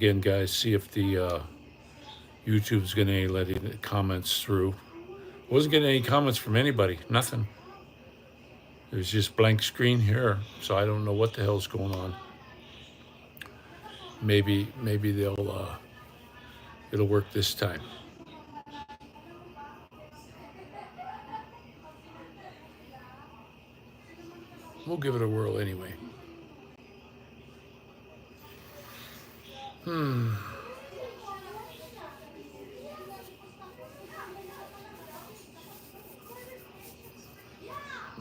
Again, guys, see if the YouTube's going to let any comments through. Wasn't getting any comments from anybody. Nothing. There's just blank screen here, so I don't know what the hell's going on. Maybe they'll it'll work this time. We'll give it a whirl anyway.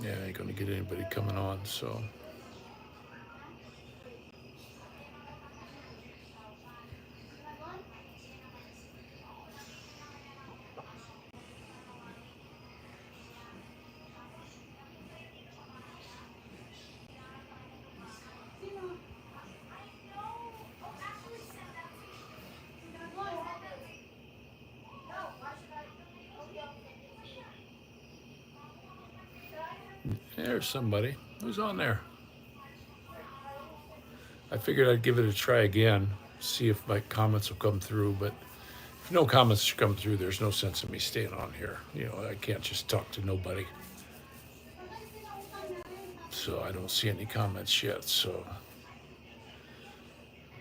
Yeah, I ain't gonna get anybody coming on, so. There's somebody. Who's on there? I figured I'd give it a try again, see if my comments will come through, but if no comments come through, there's no sense in me staying on here. I can't just talk to nobody. So I don't see any comments yet, so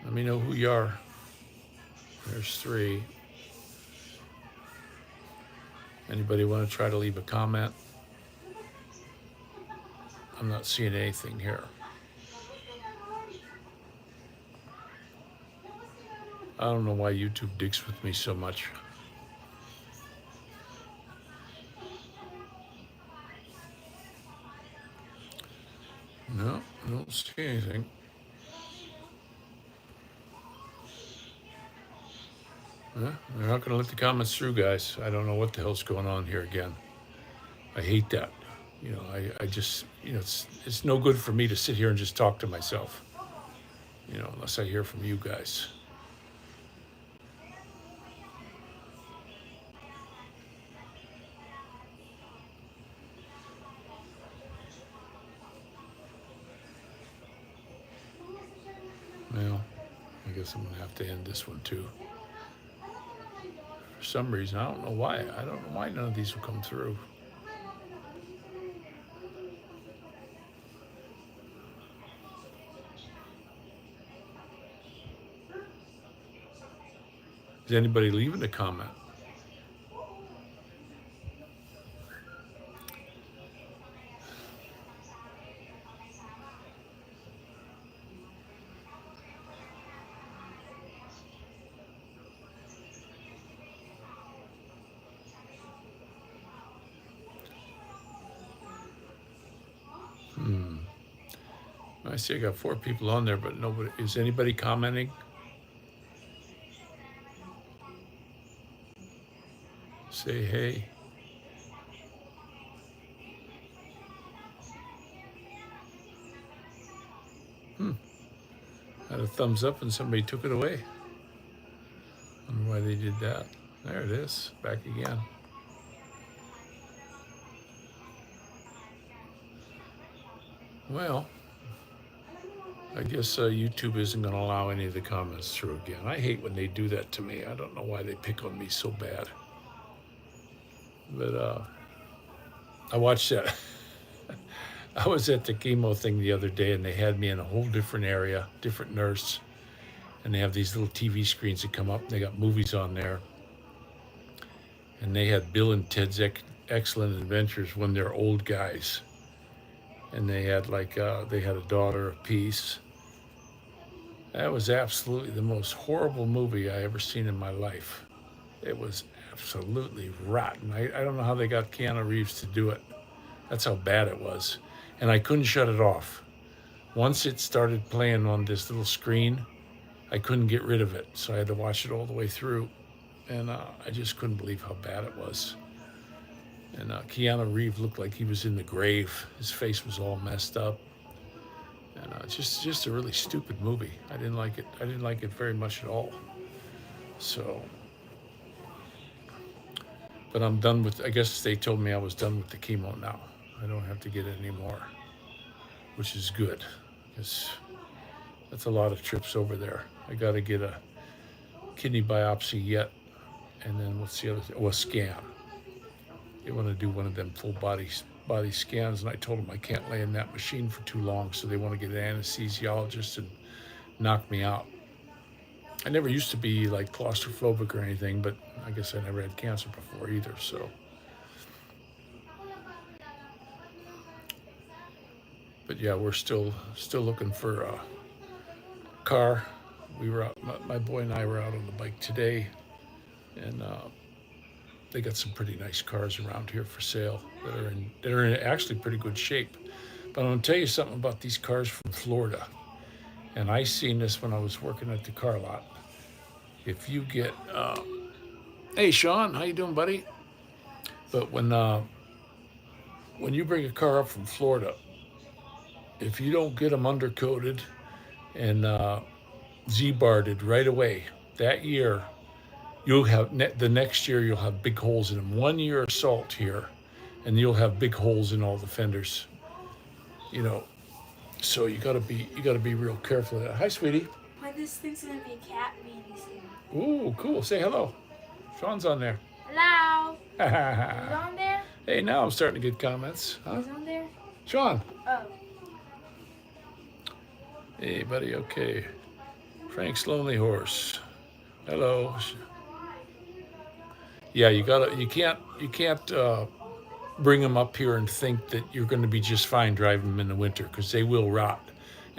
let me know who you are. There's 3. Anybody want to try to leave a comment? I'm not seeing anything here. I don't know why YouTube digs with me so much. No, I don't see anything. They're not going to let the comments through, guys. I don't know what the hell's going on here again. I hate that. I just, it's no good for me to sit here and just talk to myself, unless I hear from you guys. Well, I guess I'm going to have to end this one too. For some reason, I don't know why. I don't know why none of these will come through. Is anybody leaving a comment? I see I got 4 people on there, but nobody. Is anybody commenting? Say hey. Had a thumbs up and somebody took it away. I wonder why they did that. There it is, back again. Well, I guess YouTube isn't going to allow any of the comments through again. I hate when they do that to me. I don't know why they pick on me so bad. But I watched that. I was at the chemo thing the other day, and they had me in a whole different area, different nurse. And they have these little TV screens that come up, and they got movies on there. And they had Bill and Ted's Excellent Adventures when they're old guys. And they had they had a daughter of peace. That was absolutely the most horrible movie I ever seen in my life. It was absolutely rotten. I don't know how they got Keanu Reeves to do it. That's how bad it was. And I couldn't shut it off. Once it started playing on this little screen, I couldn't get rid of it. So I had to watch it all the way through. And I just couldn't believe how bad it was. And Keanu Reeves looked like he was in the grave. His face was all messed up. And just a really stupid movie. I didn't like it. I didn't like it very much at all. So, but I'm done with, I guess they told me I was done with the chemo now. I don't have to get it anymore, which is good, because that's a lot of trips over there. I got to get kidney biopsy yet. And then what's the other thing? Oh, a scan. They want to do one of them full body scans, and I told them I can't lay in that machine for too long, so they want to get an anesthesiologist and knock me out. I never used to be like claustrophobic or anything, but I guess I never had cancer before either. So, but yeah, we're still looking for a car. We were out. My boy and I were out on the bike today, and they got some pretty nice cars around here for sale that are in actually pretty good shape. But I'm gonna tell you something about these cars from Florida, and I seen this when I was working at the car lot. If you get, hey Sean, how you doing, buddy? But when you bring a car up from Florida, if you don't get them undercoated and Z-barded right away that year, you'll have the next year you'll have big holes in them. 1 year of salt here, and you'll have big holes in all the fenders. You know, so you gotta be real careful of that. Hi, sweetie. But this thing's gonna be a cat baby soon. Ooh, cool. Say hello. Sean's on there. Hello. Is on there? Hey, now I'm starting to get comments. Huh? Is on there? Sean. Oh. Hey, buddy. Okay. Frank's Lonely Horse. Hello. Yeah, you can't bring them up here and think that you're going to be just fine driving them in the winter, because they will rot.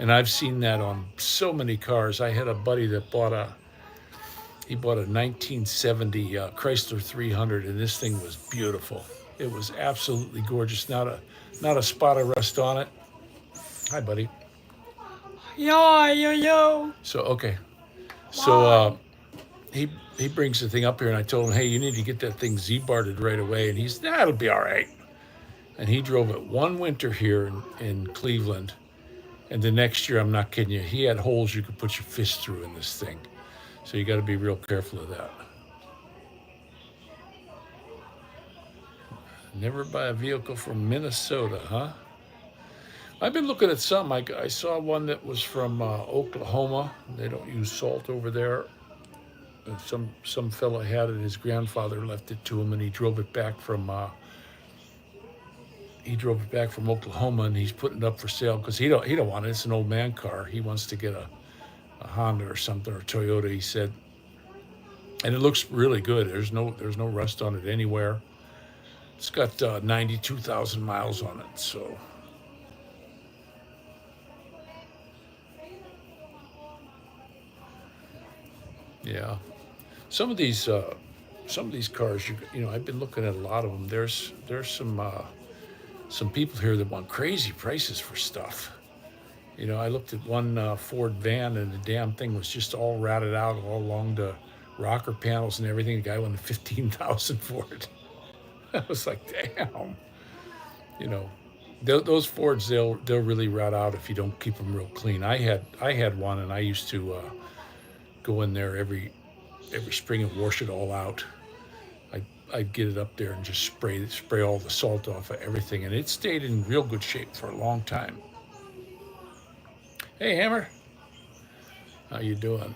And I've seen that on so many cars. I had a buddy that bought a 1970 Chrysler 300, and this thing was beautiful. It was absolutely gorgeous. Not a spot of rust on it. Hi, buddy. Yo. So okay, so he brings the thing up here, and I told him, hey, you need to get that thing Z-barded right away. And he's, it'll be all right. And he drove it one winter here in Cleveland, and the next year, I'm not kidding you, he had holes you could put your fist through in this thing. So you got to be real careful of that. Never buy a vehicle from Minnesota, huh? I've been looking at some. I saw one that was from Oklahoma. They don't use salt over there. And some fella had it. His grandfather left it to him, and he drove it back from Oklahoma, and he's putting it up for sale because he don't want it. It's an old man car. He wants to get a Honda or something, or Toyota. He said, and it looks really good. There's no rust on it anywhere. It's got 92,000 miles on it. So. Yeah, some of these cars, you know, I've been looking at a lot of them. There's some people here that want crazy prices for stuff. You know, I looked at one Ford van, and the damn thing was just all ratted out all along the rocker panels and everything. The guy wanted 15,000 for it. I was like, damn. You know, those Fords, they'll really rot out if you don't keep them real clean. I had one, and I used to go in there every spring and wash it all out. I'd get it up there and just spray all the salt off of everything, and it stayed in real good shape for a long time. Hey, Hammer. How you doing?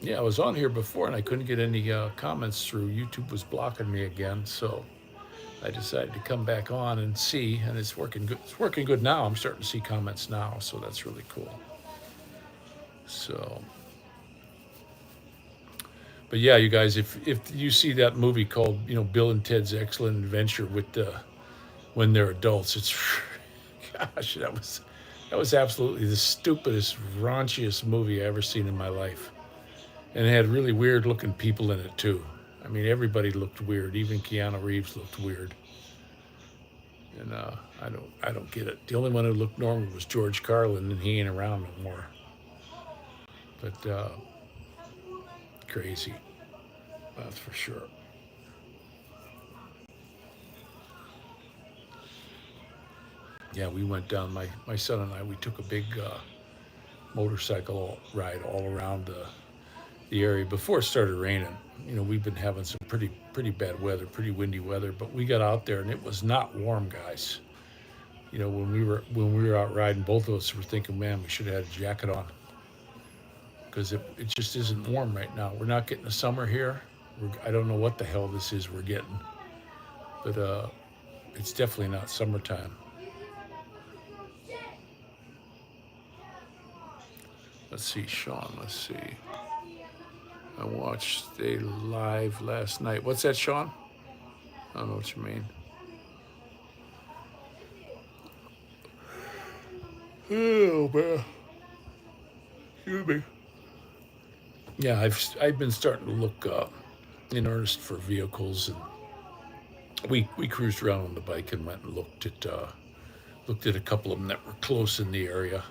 Yeah, I was on here before, and I couldn't get any comments through. YouTube was blocking me again, so I decided to come back on and see, and it's working good. It's working good now. I'm starting to see comments now, so that's really cool. So, but yeah, you guys, if you see that movie called, you know, Bill and Ted's Excellent Adventure with when they're adults, it's, gosh, that was absolutely the stupidest, raunchiest movie I ever seen in my life, and it had really weird looking people in it too. I mean, everybody looked weird. Even Keanu Reeves looked weird, and I don't get it. The only one who looked normal was George Carlin, and he ain't around no more. But crazy, that's for sure. Yeah, we went down, my son and I, we took a big motorcycle ride all around the area before it started raining. You know, we've been having some pretty bad weather, pretty windy weather, but we got out there and it was not warm, guys. You know, when we were out riding, both of us were thinking, man, we should have had a jacket on, because it just isn't warm right now. We're not getting the summer here. I don't know what the hell this is we're getting, but it's definitely not summertime. Let's see, Sean. Let's see. I watched a live last night. What's that, Sean? I don't know what you mean. Oh man. Excuse me. Yeah, I've been starting to look in earnest for vehicles, and we cruised around on the bike and went and looked at a couple of them that were close in the area.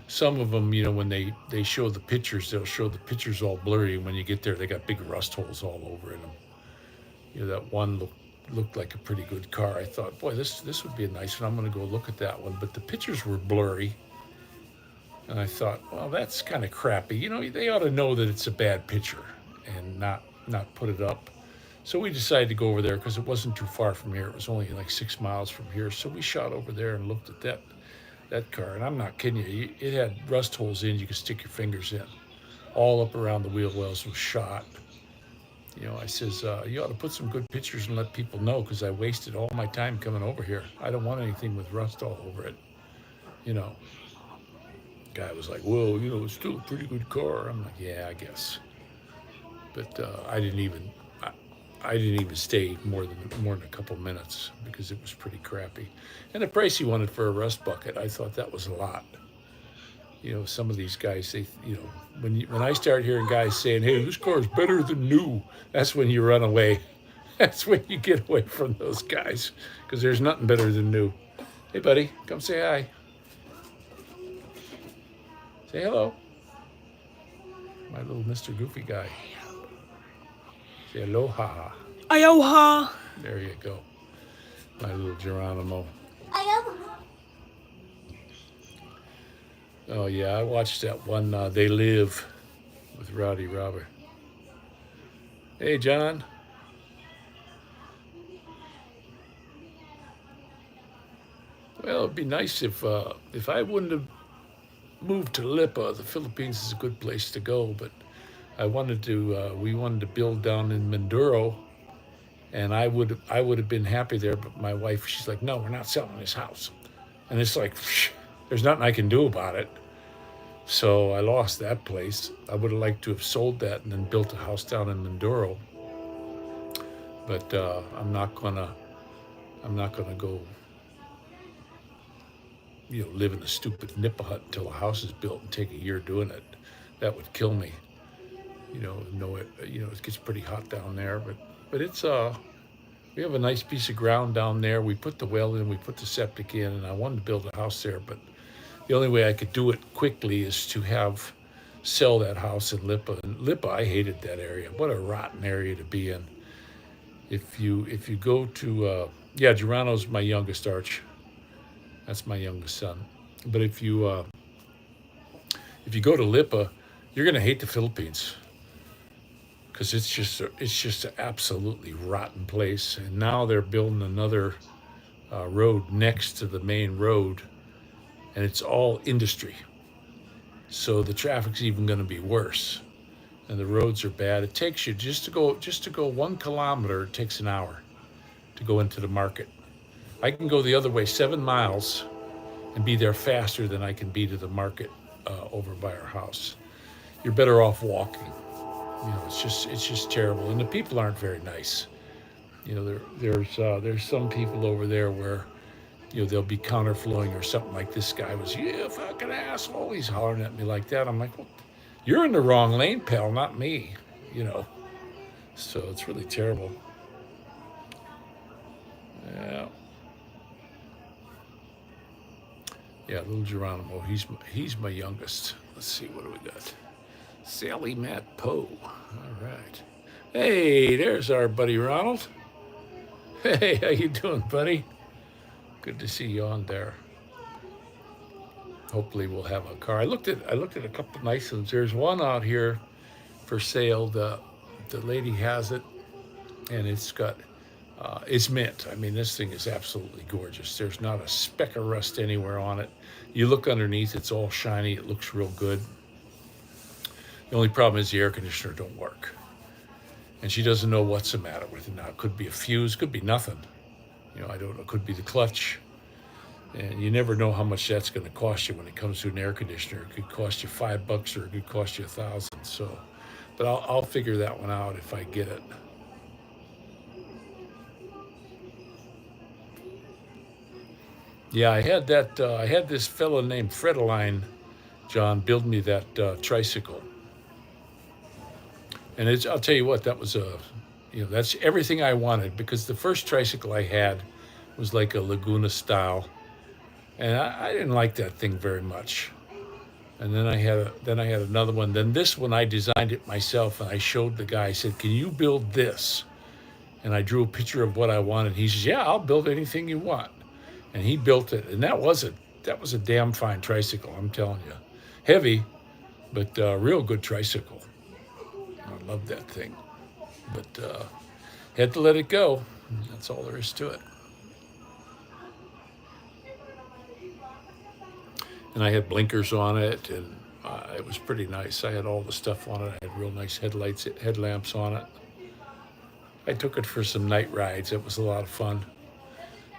Some of them, when they show the pictures, they'll show the pictures all blurry, and when you get there, they got big rust holes all over in them. That one looked like a pretty good car. I thought, boy, this would be a nice one. I'm going to go look at that one. But the pictures were blurry. And I thought, well, that's kind of crappy. They ought to know that it's a bad picture and not put it up. So we decided to go over there because it wasn't too far from here. It was only like 6 miles from here. So we shot over there and looked at that car. And I'm not kidding you. It had rust holes in you could stick your fingers in. All up around the wheel wells was shot. I says, you ought to put some good pictures and let people know, because I wasted all my time coming over here. I don't want anything with rust all over it. Guy was like, well, it's still a pretty good car. I'm like, yeah, I guess. But I didn't even stay more than a couple minutes because it was pretty crappy. And the price he wanted for a rust bucket, I thought that was a lot. Some of these guys, when I start hearing guys saying, hey, this car is better than new, that's when you run away. That's when you get away from those guys, because there's nothing better than new. Hey, buddy, come say hi. Say hello. My little Mr. Goofy guy. Say aloha. Aloha. There you go. My little Geronimo. Oh, yeah, I watched that one, They Live, with Rowdy Robert. Hey, John. Well, it'd be nice if I wouldn't have moved to Lipa. The Philippines is a good place to go, but we wanted to build down in Mindoro, and I would have been happy there, but my wife, she's like, no, we're not selling this house. And it's like, there's nothing I can do about it. So I lost that place. I would have liked to have sold that and then built a house down in Mindoro. But I'm not gonna go, live in a stupid nipa hut until a house is built and take a year doing it. That would kill me. It gets pretty hot down there, but it's we have a nice piece of ground down there. We put the well in, we put the septic in, and I wanted to build a house there, but the only way I could do it quickly is to sell that house in Lipa. And Lipa, I hated that area. What a rotten area to be in. If you go to Geronimo's my youngest, Arch. That's my youngest son. But if you go to Lipa, you're gonna hate the Philippines, because it's just an absolutely rotten place. And now they're building another road next to the main road, and it's all industry. So the traffic's even going to be worse, and the roads are bad. It takes you just to go 1 kilometer. It takes an hour to go into the market. I can go the other way 7 miles and be there faster than I can be to the market over by our house. You're better off walking. It's just terrible, and the people aren't very nice. There's some people over there where they'll be counterflowing or something like this guy was. Yeah, fucking asshole. He's hollering at me like that. I'm like, well, you're in the wrong lane, pal, not me. So it's really terrible. Yeah, little Geronimo. He's my youngest. Let's see, what do we got? Sally Matt Poe. All right. Hey, there's our buddy Ronald. Hey, how you doing, buddy? Good to see you on there. Hopefully we'll have a car. I looked at a couple nice ones. There's one out here for sale. The lady has it, and it's got it's mint. I mean, this thing is absolutely gorgeous. There's not a speck of rust anywhere on it. You look underneath, it's all shiny. It looks real good. The only problem is the air conditioner don't work. And she doesn't know what's the matter with it now. It could be a fuse, could be nothing. I don't know. It could be the clutch. And you never know how much that's going to cost you when it comes to an air conditioner. It could cost you $5 or it could cost you 1,000. So, but I'll figure that one out if I get it. Yeah, I had that. I had this fellow named Fredeline, John, build me that tricycle. And I'll tell you what, that was that's everything I wanted, because the first tricycle I had was like a Laguna style, and I didn't like that thing very much. And then I had another one. Then this one I designed it myself, and I showed the guy. I said, "Can you build this?" And I drew a picture of what I wanted. He says, "Yeah, I'll build anything you want." And he built it, and that was a damn fine tricycle. I'm telling you, heavy, but real good tricycle. I love that thing, but had to let it go. That's all there is to it. And I had blinkers on it, and it was pretty nice. I had all the stuff on it. I had real nice headlamps on it. I took it for some night rides. It was a lot of fun.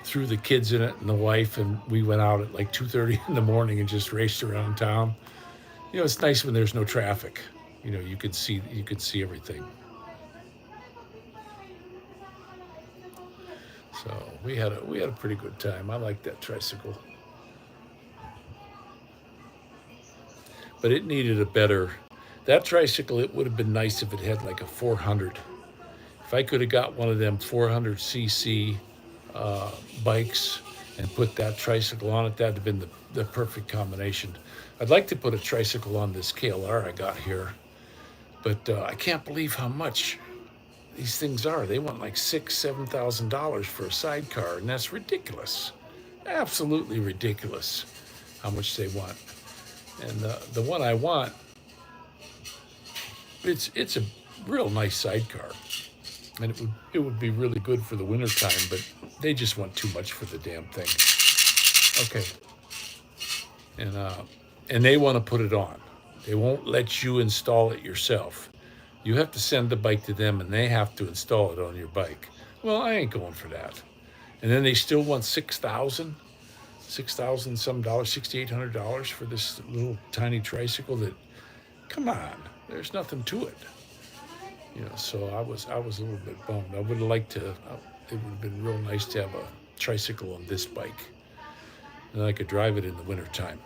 Threw the kids in it and the wife, and we went out at like 2:30 in the morning and just raced around town. It's nice when there's no traffic. You could see everything. So we had a pretty good time. I liked that tricycle. But it needed that tricycle, it would have been nice if it had like a 400. If I could have got one of them 400cc bikes and put that tricycle on it, that'd have been the perfect combination. I'd like to put a tricycle on this KLR I got here, but I can't believe how much these things are. They want like $6,000-$7,000 for a sidecar, and that's ridiculous. Absolutely ridiculous how much they want. And the one I want, it's a real nice sidecar, and it would be really good for the wintertime, but they just want too much for the damn thing. Okay. And they want to put it on. They won't let you install it yourself. You have to send the bike to them, and they have to install it on your bike. Well, I ain't going for that. And then they still want $6,000 some dollars, $6,800 for this little tiny tricycle. That, come on, there's nothing to it. So I was a little bit bummed. I would have liked to. It would have been real nice to have a tricycle on this bike, and I could drive it in the wintertime.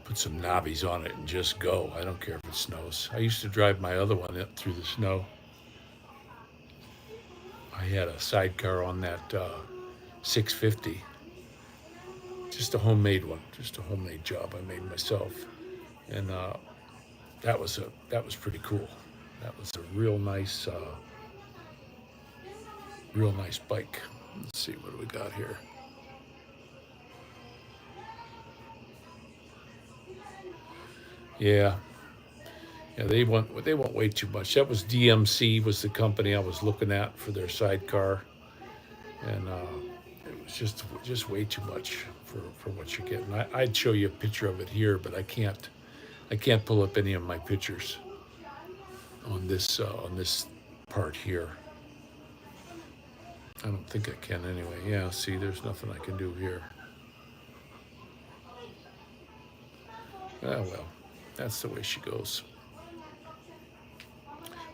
Put some knobbies on it and just go. I don't care if it snows. I used to drive my other one up through the snow. I had a sidecar on that 650. Just a homemade one. Just a homemade job I made myself. And that was pretty cool. That was a real nice bike. Let's see, what do we got here? Yeah, they want way too much. That was DMC was the company I was looking at for their sidecar, and it was just way too much for what you're getting. I'd show you a picture of it here, but I can't pull up any of my pictures on this part here. I don't think I can anyway. Yeah, see, there's nothing I can do here. Ah, well, that's the way she goes.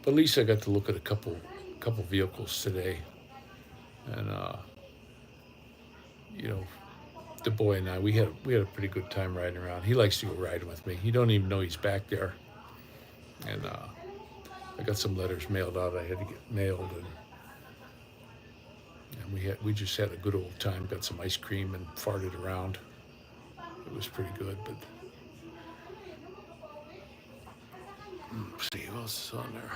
But at least I got to look at a couple vehicles today, and the boy and I, we had a pretty good time riding around. He likes to go riding with me. He don't even know he's back there, and I got some letters mailed out. I had to get mailed, and we just had a good old time. Got some ice cream and farted around. It was pretty good, but. Let's see what else is on there.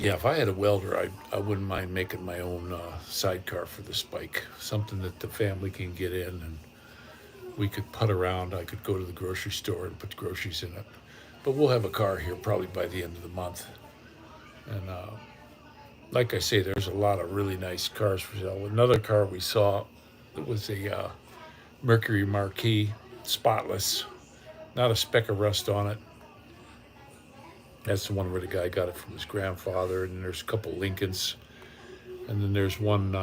Yeah, if I had a welder, I wouldn't mind making my own sidecar for the Spike, something that the family can get in and we could putt around. I could go to the grocery store and put groceries in it. But we'll have a car here probably by the end of the month. And like I say, there's a lot of really nice cars for sale. Another car we saw, it was a Mercury Marquis, spotless, not a speck of rust on it. That's the one where the guy got it from his grandfather. And there's a couple Lincolns. And then there's one,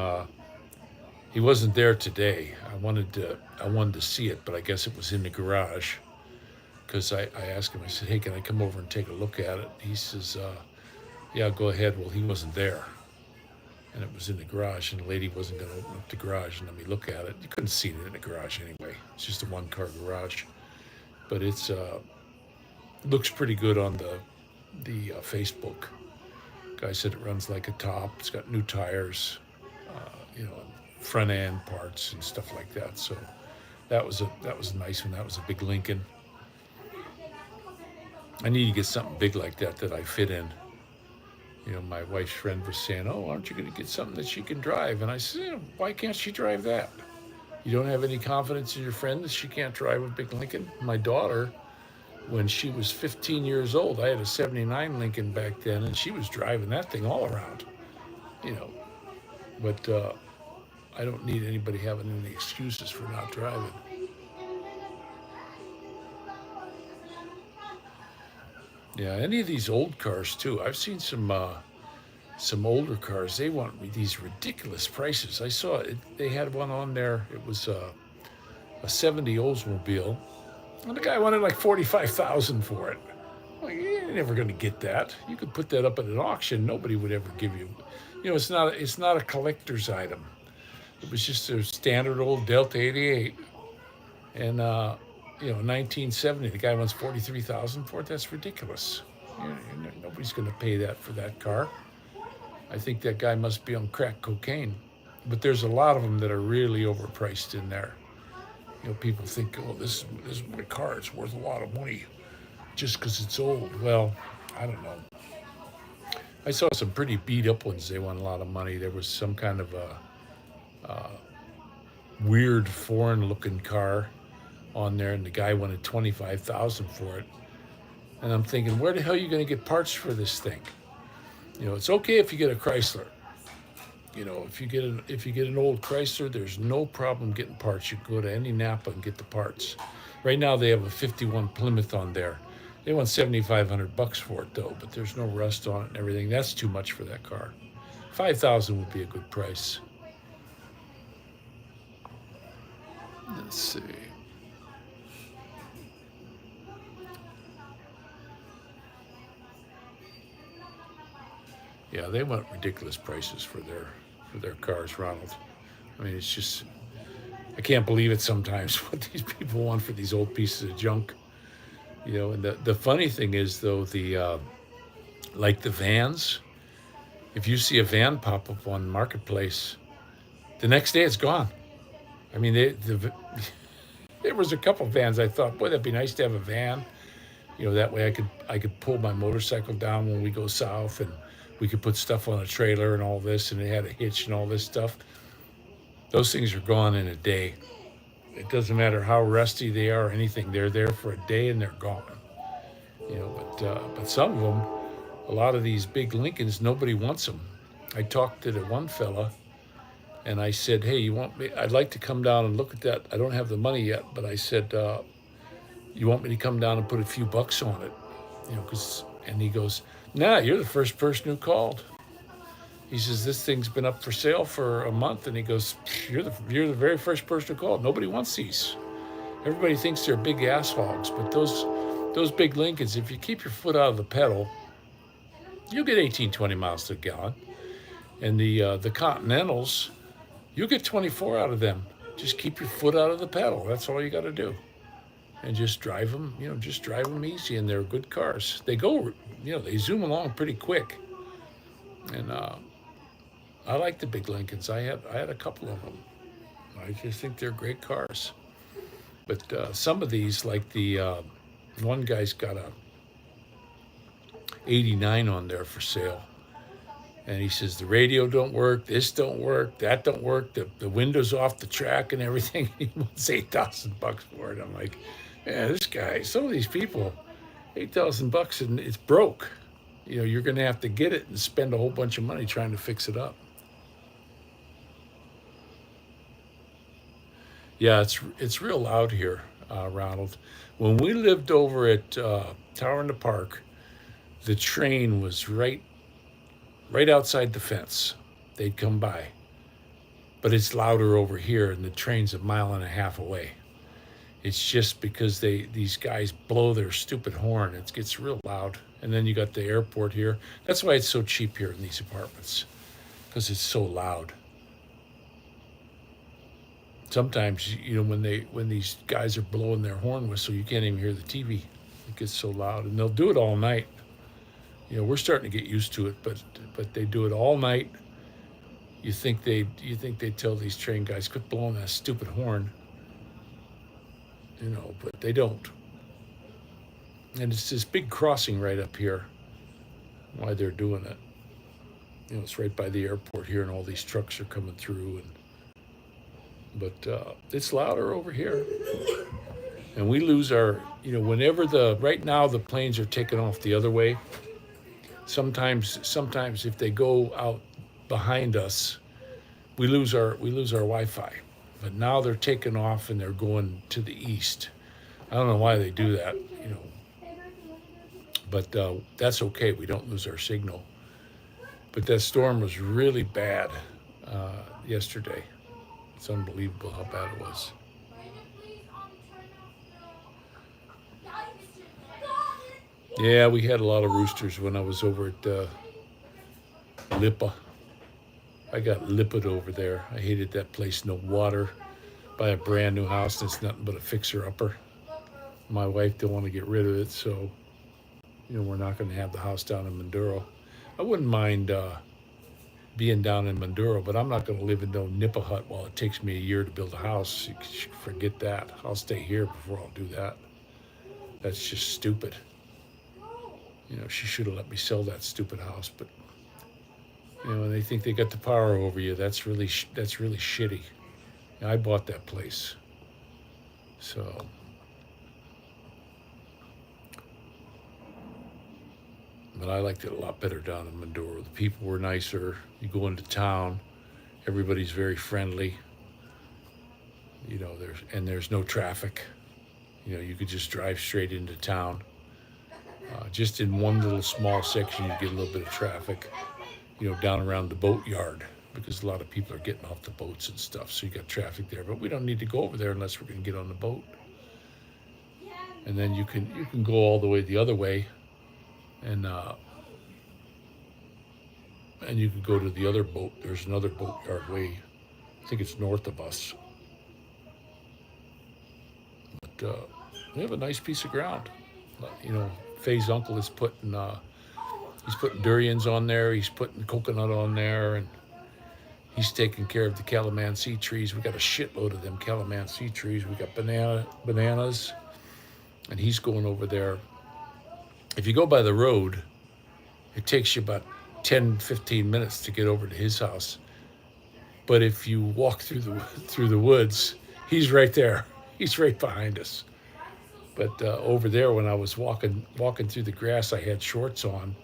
he wasn't there today. I wanted to see it, but I guess it was in the garage. Because I asked him, I said, hey, can I come over and take a look at it? He says, yeah, go ahead. Well, he wasn't there. And it was in the garage, and the lady wasn't going to open up the garage and let me look at it. You couldn't see it in the garage anyway. It's just a one-car garage. But it's looks pretty good on the Facebook. Guy said it runs like a top. It's got new tires, front end parts and stuff like that. So that was a nice one. That was a big Lincoln. I need to get something big like that I fit in. My wife's friend was saying, oh, aren't you going to get something that she can drive? And I said, yeah, why can't she drive that? You don't have any confidence in your friend that she can't drive a big Lincoln? My daughter, when she was 15 years old, I had a 79 Lincoln back then, and she was driving that thing all around, But I don't need anybody having any excuses for not driving. Yeah, any of these old cars too. I've seen some older cars. They want these ridiculous prices. I saw it. They had one on there. It was a '70 Oldsmobile, and the guy wanted like $45,000 for it. Well, you're never going to get that. You could put that up at an auction. Nobody would ever give you. It's not a collector's item. It was just a standard old Delta 88, and 1970. The guy wants $43,000 for it. That's ridiculous. Nobody's going to pay that for that car. I think that guy must be on crack cocaine. But there's a lot of them that are really overpriced in there. People think, oh, this is my car. It's worth a lot of money just because it's old. Well, I don't know. I saw some pretty beat up ones. They want a lot of money. There was some kind of a weird foreign looking car on there, and the guy wanted $25,000 for it. And I'm thinking, where the hell are you going to get parts for this thing? It's okay if you get a Chrysler. If you get an old Chrysler, there's no problem getting parts. You can go to any Napa and get the parts. Right now they have a '51 Plymouth on there. They want $7,500 for it though, but there's no rust on it and everything. That's too much for that car. $5,000 would be a good price. Let's see. Yeah, they want ridiculous prices for their cars, Ronald. I mean, it's just, I can't believe it sometimes what these people want for these old pieces of junk. And the funny thing is though, like the vans, if you see a van pop up on Marketplace, the next day it's gone. I mean, there was a couple vans I thought, boy, that'd be nice to have a van. That way I could pull my motorcycle down when we go south, and we could put stuff on a trailer and all this, and it had a hitch and all this stuff. Those things are gone in a day. It doesn't matter how rusty they are or anything. They're there for a day and they're gone. But some of them, a lot of these big Lincolns, nobody wants them. I talked to the one fella, and I said, hey, you want me? I'd like to come down and look at that. I don't have the money yet, but I said, you want me to come down and put a few bucks on it? And he goes, nah, you're the first person who called. He says, this thing's been up for sale for a month. And he goes, you're the very first person who called. Nobody wants these. Everybody thinks they're big ass hogs, but those big Lincolns, if you keep your foot out of the pedal, you'll get 18, 20 miles to the gallon. And the Continentals, you'll get 24 out of them. Just keep your foot out of the pedal. That's all you got to do. And just drive them, just drive them easy. And they're good cars. They go, they zoom along pretty quick. And I like the big Lincolns. I had a couple of them. I just think they're great cars. But some of these, like the one guy's got a '89 on there for sale, And he says, the radio don't work, this don't work, that don't work, the window's off the track and everything. He wants $8,000 for it. I'm like, yeah, this guy, some of these people, $8,000 and it's broke. You know, you're going to have to get it and spend a whole bunch of money trying to fix it up. Yeah, it's real loud here, Ronald. When we lived over at Tower in the Park, the train was right outside the fence. They'd come by. But it's louder over here, and the train's a mile and a half away. It's just because these guys blow their stupid horn. It gets real loud. And then you got the airport here. That's why it's so cheap here in these apartments, because it's so loud. Sometimes, you know, when these guys are blowing their horn whistle, you can't even hear the TV. It gets so loud, and they'll do it all night. You know, we're starting to get used to it, but they do it all night. You think they tell these train guys, quit blowing that stupid horn, you know, but they don't. And it's this big crossing right up here. Why they're doing it? You know, it's right by the airport here, and all these trucks are coming through, but it's louder over here. And we lose our, you know, whenever right now the planes are taking off the other way. Sometimes if they go out behind us, we lose our Wi-Fi. But now they're taking off and they're going to the east. I don't know why they do that, you know. But that's okay. We don't lose our signal. But that storm was really bad yesterday. It's unbelievable how bad it was. Yeah, we had a lot of roosters when I was over at Lipa. I got lipped over there. I hated that place. No water. Buy a brand new house and it's nothing but a fixer-upper. My wife don't want to get rid of it, so you know we're not going to have the house down in Manduro. I wouldn't mind being down in Manduro, but I'm not going to live in no Nipa hut while it takes me a year to build a house. You should forget that. I'll stay here before I'll do that. That's just stupid. You know, she should have let me sell that stupid house, but you know, when they think they got the power over you, that's really shitty. And I bought that place, so. But I liked it a lot better down in Manduro. The people were nicer. You go into town, everybody's very friendly. You know, there's no traffic. You know, you could just drive straight into town. Just in one little small section, you get a little bit of traffic. You know, down around the boat yard, because a lot of people are getting off the boats and stuff. So you got traffic there, but we don't need to go over there unless we're going to get on the boat. And then you can go all the way the other way. And you can go to the other boat. There's another boatyard way. I think it's north of us. But we have a nice piece of ground. You know, Faye's uncle is putting durians on there. He's putting coconut on there, and he's taking care of the calamansi trees. We got a shitload of them calamansi trees. We got bananas, and he's going over there. If you go by the road, it takes you about 10, 15 minutes to get over to his house. But if you walk through the woods, he's right there. He's right behind us. But over there, when I was walking through the grass, I had shorts on.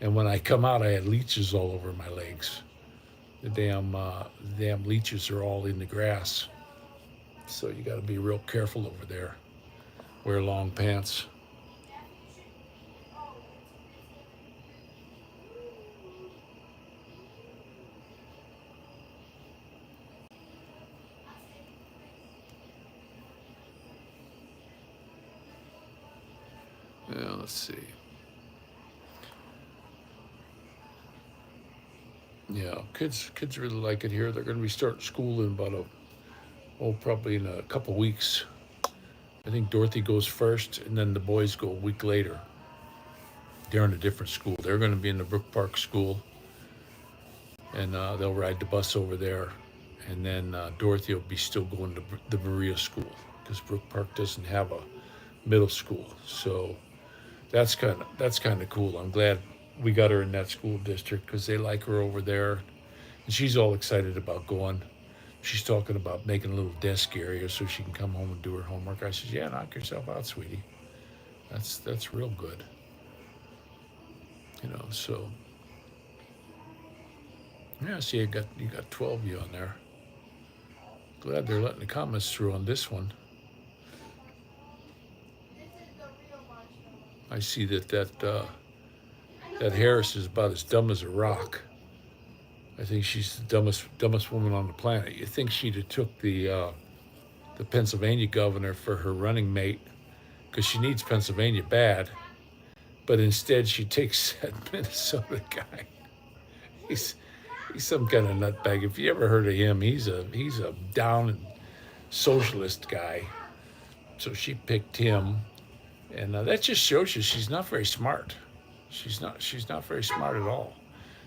And when I come out, I had leeches all over my legs. The damn leeches are all in the grass. So you got to be real careful over there. Wear long pants. Yeah, let's see. Yeah, kids really like it here. They're going to be starting school in about probably in a couple weeks. I think Dorothy goes first, and then the boys go a week later. They're in a different school. They're going to be in the Brook Park school, and they'll ride the bus over there. And then Dorothy will be still going to the Berea school, because Brook Park doesn't have a middle school. So that's kind of cool. I'm glad we got her in that school district because they like her over there, and she's all excited about going. She's talking about making a little desk area so she can come home and do her homework. I said, "Yeah, knock yourself out, sweetie. That's real good." So yeah. See, you got 12 of you on there. Glad they're letting the comments through on this one. I see that Harris is about as dumb as a rock. I think she's the dumbest woman on the planet. You think she'd have took the Pennsylvania governor for her running mate because she needs Pennsylvania bad, but instead she takes that Minnesota guy. He's some kind of nutbag. If you ever heard of him, he's a down and socialist guy. So she picked him, and that just shows you she's not very smart. She's not very smart at all.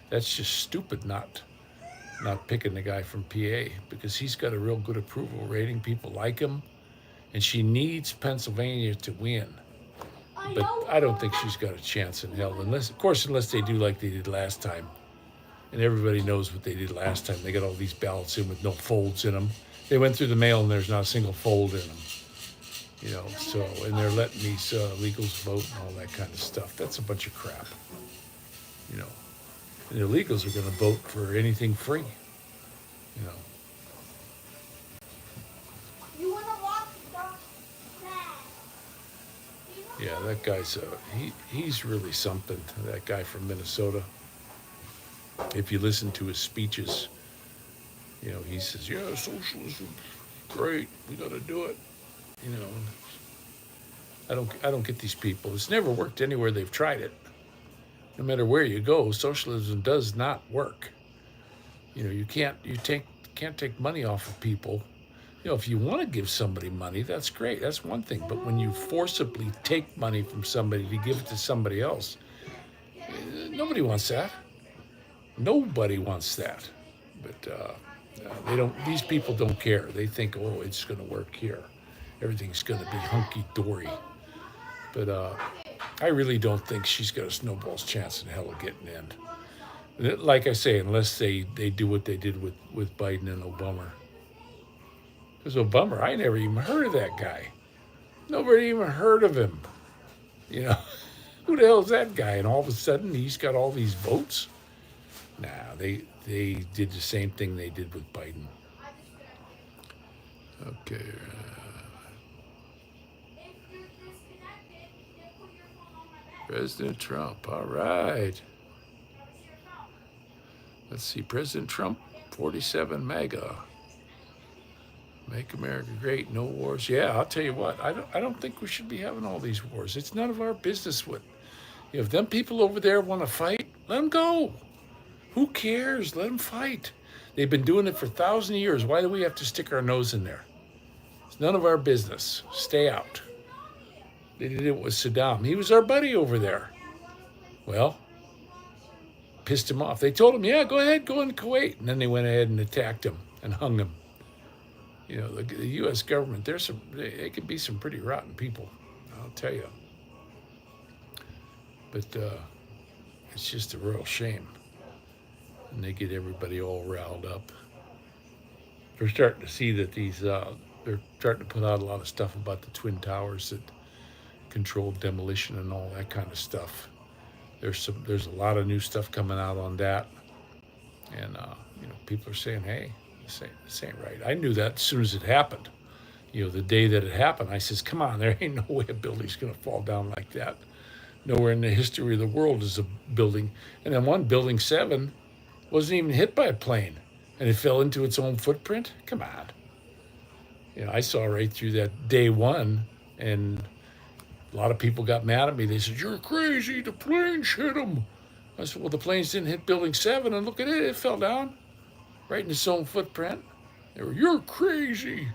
That's just stupid not picking the guy from PA because he's got a real good approval rating. People like him, and she needs Pennsylvania to win. But I don't think she's got a chance in hell unless they do like they did last time. And everybody knows what they did last time. They got all these ballots in with no folds in them. They went through the mail and there's not a single fold in them. So, and they're letting these illegals vote and all that kind of stuff. That's a bunch of crap. And the illegals are going to vote for anything free. You want to walk the Yeah, that guy's he's really something. That guy from Minnesota. If you listen to his speeches, he says, "Yeah, socialism, great. We got to do it." I don't get these people. It's never worked anywhere they've tried it. No matter where you go, socialism does not work. You can't take money off of people. If you want to give somebody money, that's great. That's one thing. But when you forcibly take money from somebody to give it to somebody else, nobody wants that. Nobody wants that. But they don't. These people don't care. They think, oh, it's going to work here. Everything's going to be hunky-dory. But I really don't think she's got a snowball's chance in hell of getting in. Like I say, unless they do what they did with Biden and Obama. Because Obama, I never even heard of that guy. Nobody even heard of him. Who the hell's that guy? And all of a sudden, he's got all these votes? Nah, they did the same thing they did with Biden. Okay. President Trump, all right. Let's see, President Trump, 47 MAGA. Make America great, no wars. Yeah, I'll tell you what, I don't think we should be having all these wars. It's none of our business what. If them people over there want to fight, let them go. Who cares? Let them fight. They've been doing it for 1,000 years. Why do we have to stick our nose in there? It's none of our business. Stay out. They did it with Saddam. He was our buddy over there. Well, pissed him off. They told him, yeah, go ahead, go in Kuwait. And then they went ahead and attacked him and hung him. The U.S. government, they can be some pretty rotten people, I'll tell you. But it's just a real shame. And they get everybody all riled up. We're starting to see that they're starting to put out a lot of stuff about the Twin Towers that controlled demolition and all that kind of stuff. There's a lot of new stuff coming out on that. And, people are saying, hey, this ain't right. I knew that as soon as it happened. The day that it happened, I says, come on, there ain't no way a building's going to fall down like that. Nowhere in the history of the world is a building. And then one, Building 7, wasn't even hit by a plane. And it fell into its own footprint? Come on. I saw right through that day one, and a lot of people got mad at me. They said, you're crazy, the planes hit them. I said, well, the planes didn't hit Building 7, and look at it fell down right in its own footprint. They were, you're crazy,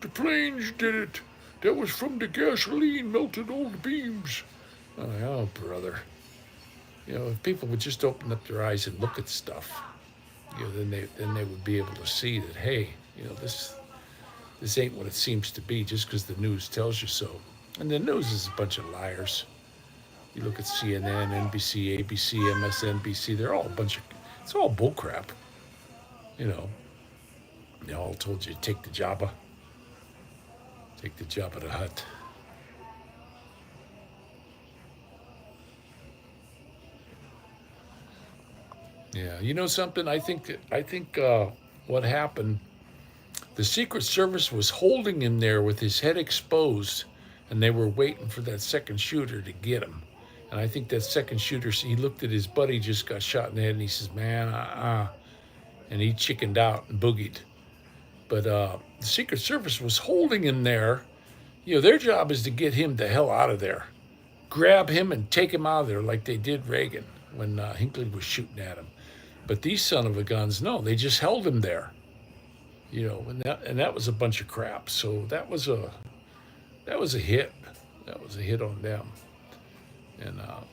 the planes did it. That was from the gasoline melted old beams. I'm like, oh, brother. If people would just open up their eyes and look at stuff, then they would be able to see that, hey, this ain't what it seems to be just because the news tells you so. And the news is a bunch of liars. You look at CNN, NBC, ABC, MSNBC. They're all a bunch of. It's all bullcrap. You know, they all told you take the Jabba, take the Jabba the Hutt. Yeah, you know something? I think what happened. The Secret Service was holding him there with his head exposed, and they were waiting for that second shooter to get him. And I think that second shooter, he looked at his buddy just got shot in the head, and he says, "Man, and he chickened out and boogied. But the Secret Service was holding him there. You know, their job is to get him the hell out of there, grab him and take him out of there like they did Reagan when Hinckley was shooting at him. But these son of a guns, no, they just held him there. You know, and that was a bunch of crap. So that was a hit. That was a hit on them. And I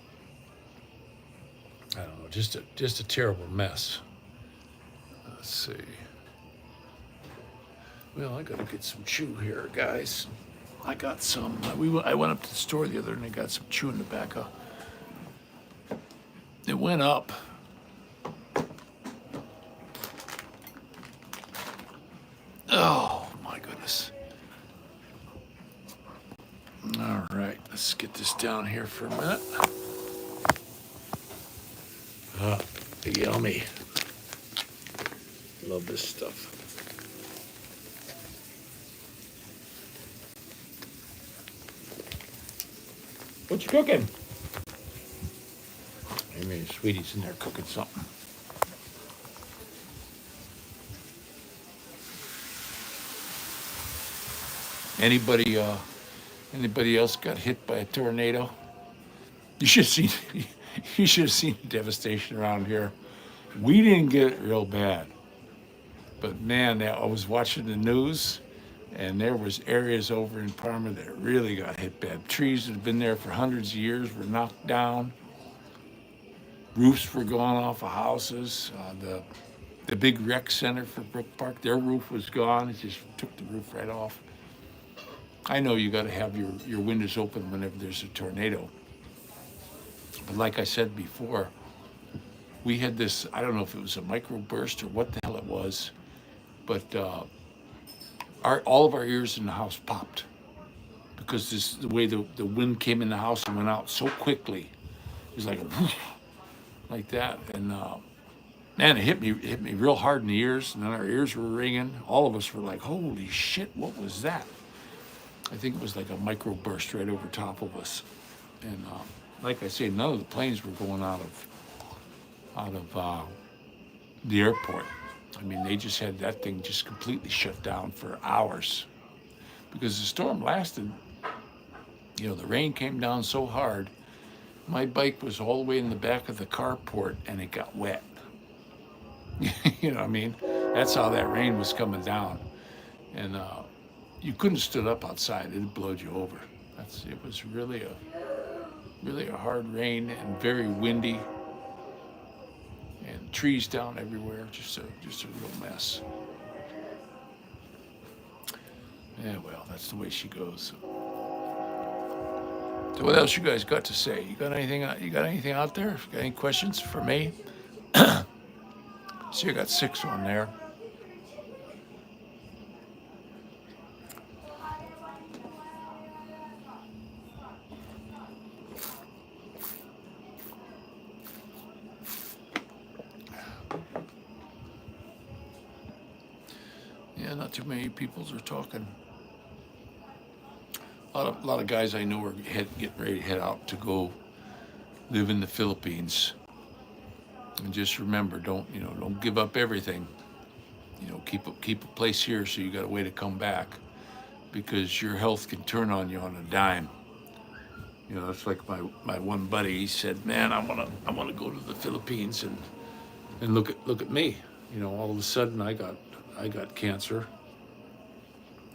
don't know, just a terrible mess. Let's see. Well, I gotta get some chew here, guys. I got some. I went up to the store the other day and I got some chewing tobacco. It went up. Oh my goodness. All right, let's get this down here for a minute. Ah, yummy. Love this stuff. What you cooking? Maybe Sweetie's in there cooking something. Anybody else got hit by a tornado? You should have seen you should have seen the devastation around here. We didn't get it real bad. But man, I was watching the news and there was areas over in Parma that really got hit bad. Trees that have been there for hundreds of years were knocked down. Roofs were gone off of houses. The big rec center for Brook Park, their roof was gone. It just took the roof right off. I know you got to have your windows open whenever there's a tornado. But like I said before, we had this, I don't know if it was a microburst or what the hell it was, but all of our ears in the house popped because the way the wind came in the house and went out so quickly. It was like a whoosh, like that. And man, it hit me real hard in the ears, and then our ears were ringing. All of us were like, holy shit, what was that? I think it was like a microburst right over top of us. And like I say, none of the planes were going out of the airport. I mean, they just had that thing just completely shut down for hours because the storm lasted. You know, the rain came down so hard. My bike was all the way in the back of the carport and it got wet. You know what I mean? That's how that rain was coming down. And you couldn't have stood up outside. It blowed you over. It was really a hard rain and very windy. And trees down everywhere, just a real mess. Yeah, well, that's the way she goes. So what else you guys got to say? You got anything out there? Got any questions for me? See, I got 6 on there. Yeah, not too many people are talking. A lot of guys I know are getting ready to head out to go live in the Philippines. And just remember, don't give up everything. You know, keep a place here so you got a way to come back, because your health can turn on you on a dime. You know, it's like my one buddy. He said, "Man, I wanna go to the Philippines and look at me. You know, all of a sudden I got cancer."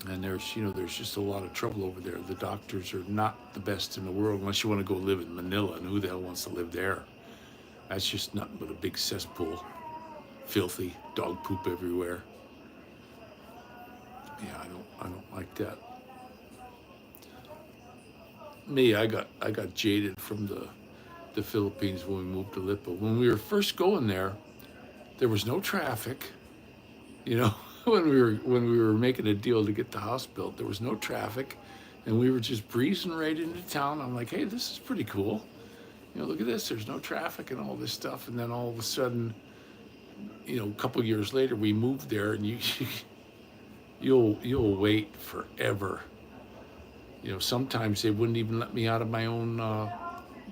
And there's just a lot of trouble over there. The doctors are not the best in the world unless you want to go live in Manila, and who the hell wants to live there? That's just nothing but a big cesspool. Filthy, dog poop everywhere. Yeah, I don't like that. me, I got jaded from the Philippines when we moved to Lipa. When we were first going there was no traffic. You know, when we were making a deal to get the house built, there was no traffic, and we were just breezing right into town. I'm like, hey, this is pretty cool. You know, look at this. There's no traffic and all this stuff. And then all of a sudden, you know, a couple years later, we moved there, and you'll wait forever. You know, sometimes they wouldn't even let me out of my own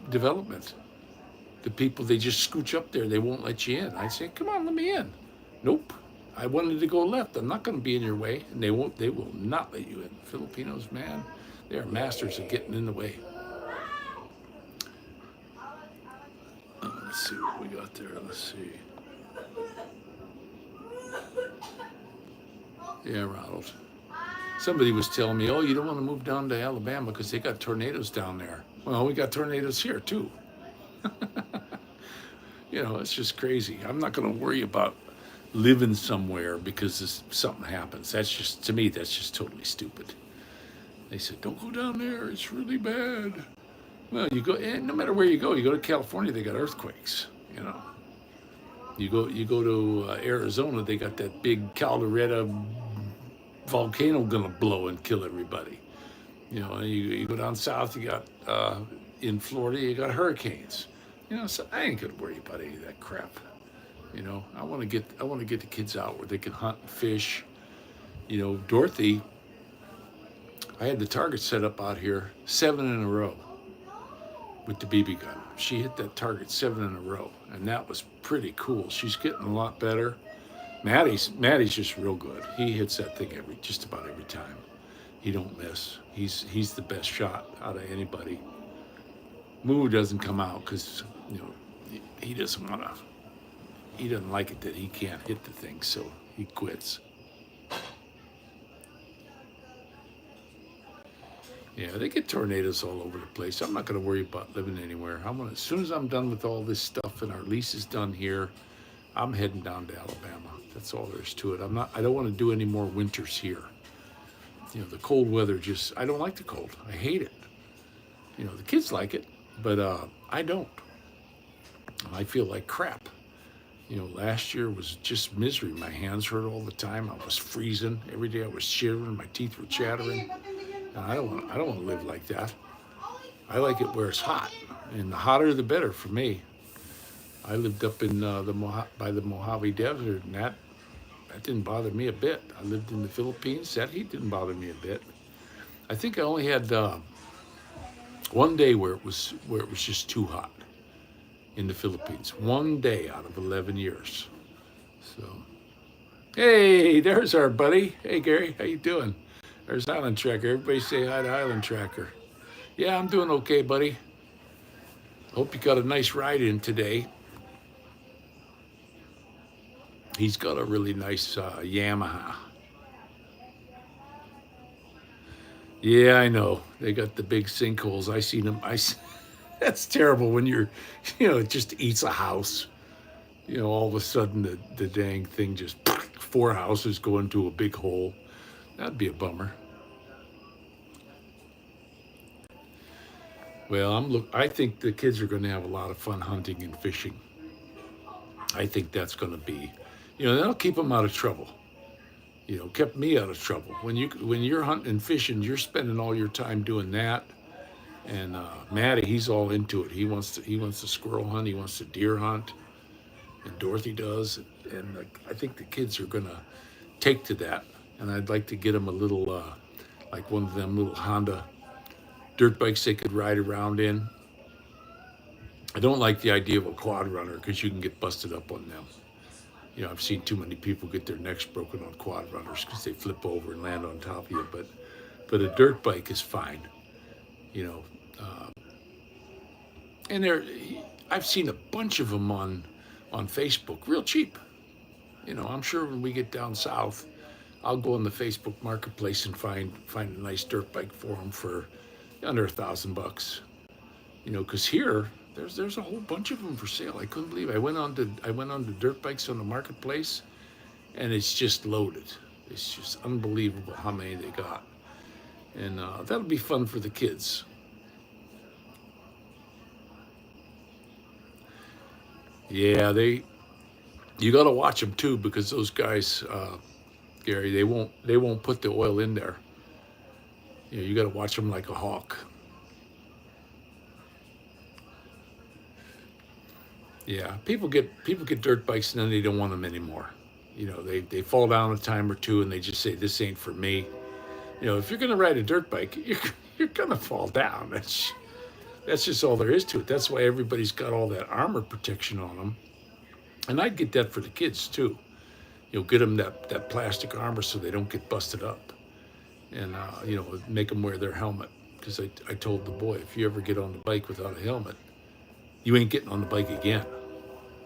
development. The people, they just scooch up there. They won't let you in. I say, come on, let me in. Nope. I wanted to go left. I'm not going to be in your way. And they won't. They will not let you in. Filipinos, man, they are masters of getting in the way. Let's see what we got there. Let's see. Yeah, Ronald. Somebody was telling me, oh, you don't want to move down to Alabama because they got tornadoes down there. Well, we got tornadoes here too. You know, it's just crazy. I'm not going to worry about living somewhere because something happens. That's just, to me, that's just totally stupid. They said, don't go down there. It's really bad. Well, you go, and no matter where you go to California, they got earthquakes, you know. You go to Arizona, they got that big caldera volcano gonna blow and kill everybody. You know, you go down south, you got, in Florida, you got hurricanes. You know, so I ain't gonna worry about any of that crap. You know, I want to get the kids out where they can hunt and fish. You know, Dorothy, I had the target set up out here 7 in a row with the BB gun. She hit that target 7 in a row, and that was pretty cool. She's getting a lot better. Maddie's just real good. He hits that thing just about every time. He don't miss. He's the best shot out of anybody. Moo doesn't come out because, you know, he doesn't want to. He doesn't like it that he can't hit the thing, so he quits. Yeah, they get tornadoes all over the place. I'm not going to worry about living anywhere. As soon as I'm done with all this stuff and our lease is done here, I'm heading down to Alabama. That's all there is to it. I don't want to do any more winters here. You know, the cold weather I don't like the cold. I hate it. You know, the kids like it, but I don't. I feel like crap. You know, last year was just misery. My hands hurt all the time. I was freezing every day. I was shivering. My teeth were chattering. And I don't want to live like that. I like it where it's hot, and the hotter the better for me. I lived up in by the Mojave Desert, and that didn't bother me a bit. I lived in the Philippines. That heat didn't bother me a bit. I think I only had one day where it was just too hot in the Philippines. One day out of 11 years. So, hey, there's our buddy. Hey, Gary, how you doing? There's Island Tracker. Everybody say hi to Island Tracker. Yeah, I'm doing okay, buddy. Hope you got a nice ride in today. He's got a really nice Yamaha. Yeah, I know. They got the big sinkholes. I seen them. That's terrible when it just eats a house. You know, all of a sudden the dang thing just 4 houses go into a big hole. That'd be a bummer. Well, I think the kids are going to have a lot of fun hunting and fishing. I think that's going to be, that'll keep them out of trouble. Kept me out of trouble. When you're hunting and fishing, you're spending all your time doing that. And Matty, he's all into it. He wants to squirrel hunt. He wants to deer hunt, and Dorothy does. And I think the kids are going to take to that. And I'd like to get them a little, like one of them little Honda dirt bikes they could ride around in. I don't like the idea of a quad runner because you can get busted up on them. I've seen too many people get their necks broken on quad runners because they flip over and land on top of you. But a dirt bike is fine. And I've seen a bunch of them on Facebook, real cheap. I'm sure when we get down south, I'll go on the Facebook marketplace and find a nice dirt bike for them for under $1,000. Because here there's a whole bunch of them for sale. I couldn't believe it. I went on to dirt bikes on the marketplace, and it's just loaded. It's just unbelievable how many they got, and that'll be fun for the kids. Yeah, you got to watch them too because those guys, Gary, they won't put the oil in there. You got to watch them like a hawk. Yeah, people get dirt bikes and then they don't want them anymore. They fall down a time or two and they just say this ain't for me. If you're gonna ride a dirt bike, you're gonna fall down. That's just all there is to it. That's why everybody's got all that armor protection on them. And I'd get that for the kids too. Get them that plastic armor so they don't get busted up, and make them wear their helmet. Because I told the boy, if you ever get on the bike without a helmet, you ain't getting on the bike again.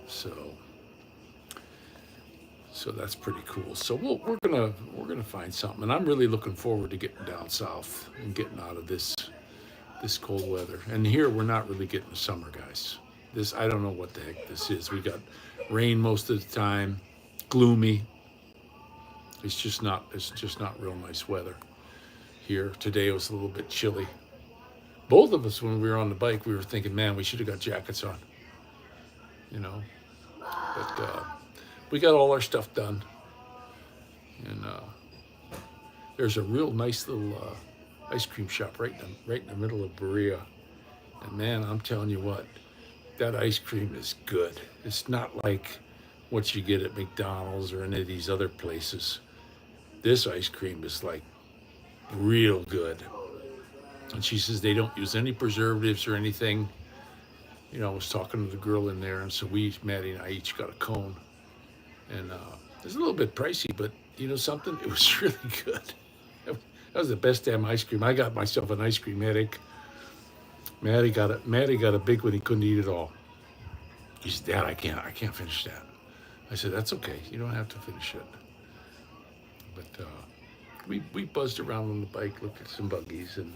So that's pretty cool. So we're gonna find something, and I'm really looking forward to getting down south and getting out of this cold weather. And here we're not really getting the summer, guys. I don't know what the heck this is. We got rain most of the time, gloomy. It's just not real nice weather here. Today it was a little bit chilly. Both of us, when we were on the bike, we were thinking, man, we should have got jackets on. But we got all our stuff done, and there's a real nice little ice cream shop right in the middle of Berea. And man, I'm telling you what, that ice cream is good. It's not like what you get at McDonald's or any of these other places. This ice cream is like real good. And she says they don't use any preservatives or anything. I was talking to the girl in there, and so Maddie and I each got a cone. And it's a little bit pricey, but you know something? It was really good. That was the best damn ice cream. I got myself an ice cream headache. Maddie got a big one. He couldn't eat it all. He said, Dad, I can't finish that. I said, that's okay. You don't have to finish it. But we buzzed around on the bike, looked at some buggies, and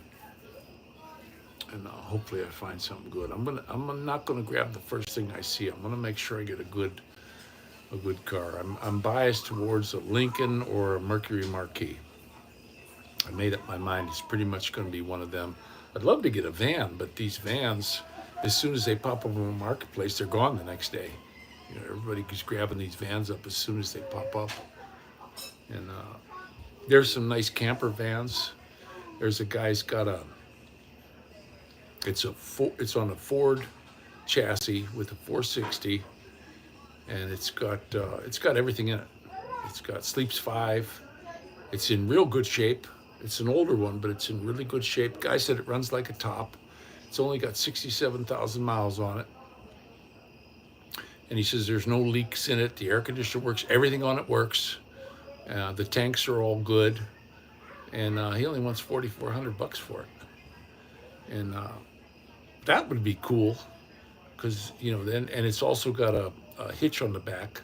hopefully I find something good. I'm not gonna grab the first thing I see. I'm gonna make sure I get a good car. I'm biased towards a Lincoln or a Mercury Marquis. I made up my mind. It's pretty much going to be one of them. I'd love to get a van, but these vans, as soon as they pop up on the marketplace, they're gone the next day. Everybody keeps grabbing these vans up as soon as they pop up. And there's some nice camper vans. There's a guy's got it's on a Ford chassis with a 460. And it's got everything in it. It's got Sleeps 5. It's in real good shape. It's an older one, but it's in really good shape. Guy said it runs like a top. It's only got 67,000 miles on it. And he says there's no leaks in it. The air conditioner works. Everything on it works. The tanks are all good. And he only wants $4,400 for it. And that would be cool, because then, and it's also got a hitch on the back,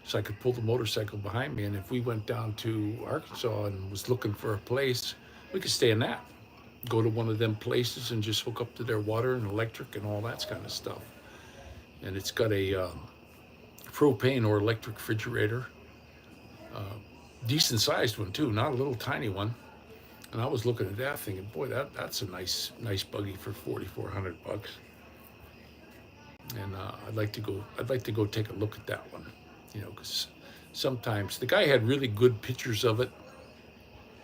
so I could pull the motorcycle behind me. And if we went down to Arkansas and was looking for a place, we could stay in that. Go to one of them places and just hook up to their water and electric and all that kind of stuff. And it's got a propane or electric refrigerator, decent sized one too, not a little tiny one. And I was looking at that thinking, boy, that's a nice buggy for $4,400. And I'd like to go take a look at that one, because sometimes the guy had really good pictures of it,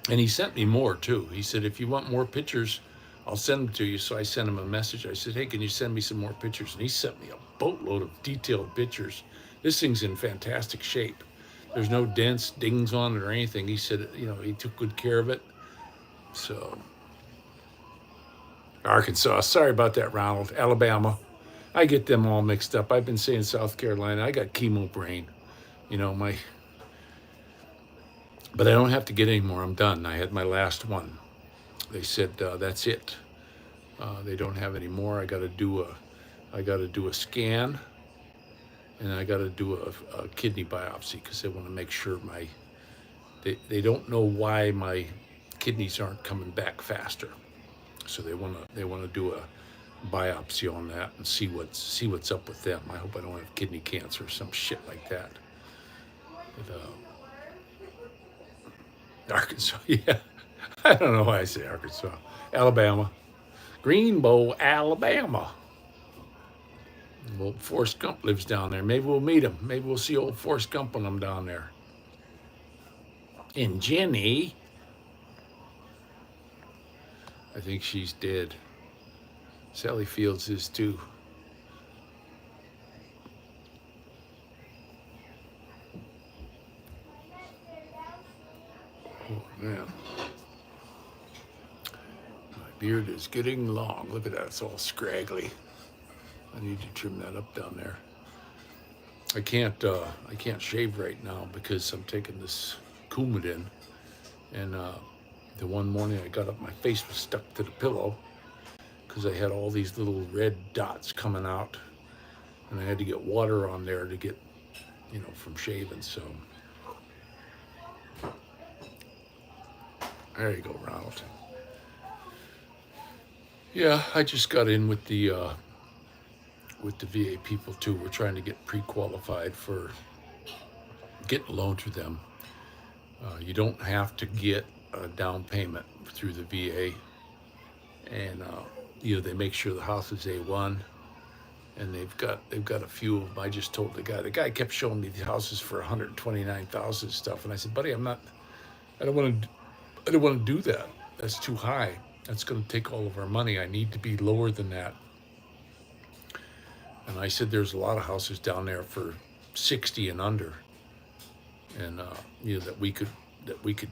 and he sent me more too. He said, if you want more pictures, I'll send them to you. So I sent him a message. I said, hey, can you send me some more pictures? And he sent me a boatload of detailed pictures. This thing's in fantastic shape. There's no dents, dings on it or anything. He said, he took good care of it. So Arkansas, sorry about that, Ronald. Alabama. I get them all mixed up. I've been saying South Carolina. I got chemo brain, but I don't have to get any more. I'm done. I had my last one. They said that's it. They don't have any more. I got to do a scan, and I got to do a kidney biopsy, because they want to make sure they don't know why my kidneys aren't coming back faster. So they want to do a biopsy on that and see what's up with them. I hope I don't have kidney cancer or some shit like that. But Arkansas, yeah. I don't know why I say Arkansas. Alabama. Greenbow, Alabama. Old Forrest Gump lives down there. Maybe we'll meet him. Maybe we'll see old Forrest Gump when I'm down there. And Jenny, I think she's dead. Sally Fields is too. Oh man. My beard is getting long. Look at that, it's all scraggly. I need to trim that up down there. I can't shave right now because I'm taking this Coumadin, and the one morning I got up, my face was stuck to the pillow because I had all these little red dots coming out, and I had to get water on there to get, from shaving. So there you go, Ronald. Yeah, I just got in with the VA people too. We're trying to get pre-qualified for getting a loan through them. You don't have to get a down payment through the VA, and they make sure the house is A1, and they've got a few of them. I just told the guy kept showing me the houses for 129,000 stuff, and I said, buddy, I don't want to do that. That's too high. That's going to take all of our money. I need to be lower than that. And I said, there's a lot of houses down there for 60 and under, and that we could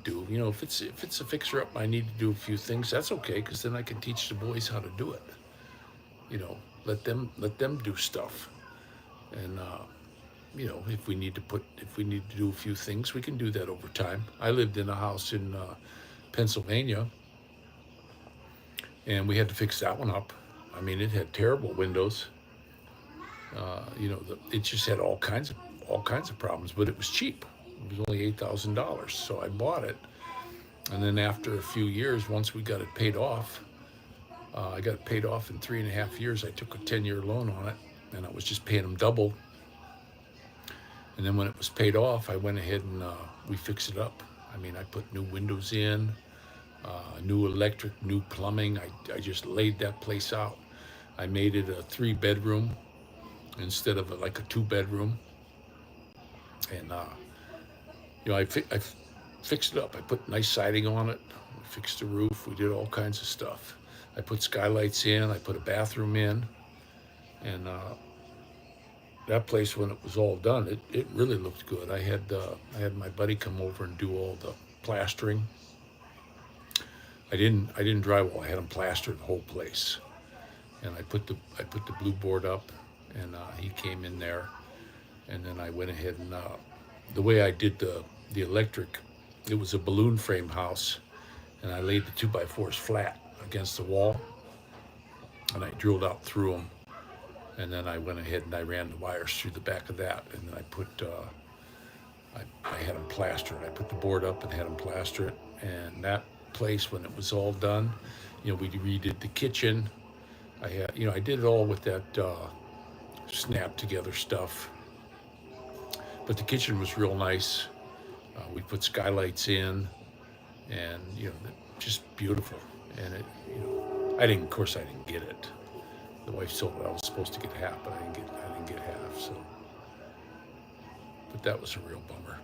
do. If it's a fixer up, I need to do a few things. That's okay, because then I can teach the boys how to do it. Let them do stuff, and if we need to do a few things, we can do that over time. I lived in a house in Pennsylvania, and we had to fix that one up. I mean, it had terrible windows. It just had all kinds of problems, but it was cheap. It was only $8,000, so I bought it. And then after a few years, once we got it paid off, I got it paid off in 3.5 years. I took a 10-year loan on it, and I was just paying them double. And then when it was paid off, I went ahead and we fixed it up. I mean, I put new windows in, new electric, new plumbing. I just laid that place out. I made it a 3-bedroom instead of a 2-bedroom, and I fixed it up. I put nice siding on it. We fixed the roof. We did all kinds of stuff. I put skylights in. I put a bathroom in, and that place, when it was all done, it really looked good. I had my buddy come over and do all the plastering. I didn't drywall. I had him plaster the whole place, and I put the blue board up. And he came in there, and then I went ahead and the way I did the electric, it was a balloon frame house, and I laid the 2x4s flat against the wall, and I drilled out through them, and then I went ahead and I ran the wires through the back of that, and then I put I had them plaster it. I put the board up and had them plaster it, and that place, when it was all done, we redid the kitchen. I did it all with that snap together stuff, but the kitchen was real nice. We put skylights in, and just beautiful. And it, I didn't get it. The wife told me I was supposed to get half, but I didn't get half. So, but that was a real bummer.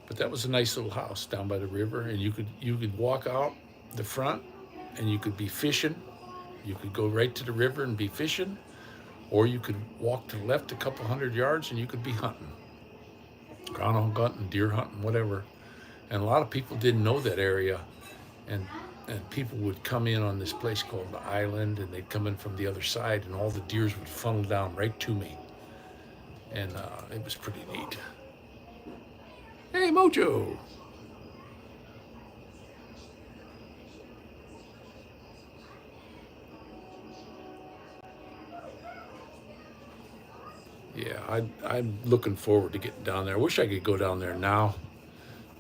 But that was a nice little house down by the river, and you could walk out the front, and you could be fishing. You could go right to the river and be fishing, or you could walk to the left a couple 100 yards and you could be hunting. Groundhog hunting, deer hunting, whatever. And a lot of people didn't know that area, and people would come in on this place called the Island, and they'd come in from the other side, and all the deers would funnel down right to me. And it was pretty neat. Hey, Mojo! Yeah, I'm looking forward to getting down there. I wish I could go down there now.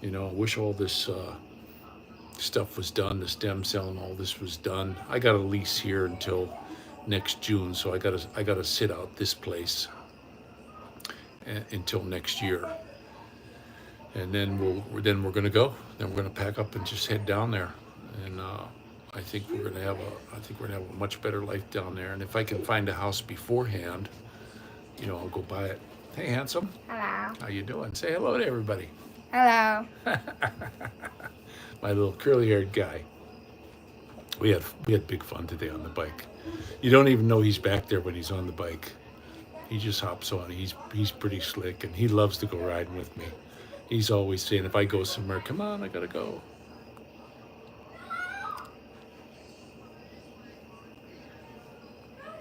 I wish all this stuff was done, the stem cell and all this was done. I got a lease here until next June, so I gotta sit out this place until next year, and then we're gonna go. Then we're gonna pack up and just head down there, and I think we're gonna have a much better life down there. And if I can find a house beforehand, I'll go buy it. Hey, handsome, Hello. how you doing? Say hello to everybody. Hello. My little curly-haired guy. We had big fun today on the bike. You don't even know he's back there when he's on the bike. He just hops on. He's pretty slick, and he loves to go riding with me. He's always saying, if I go somewhere, come on, I gotta go.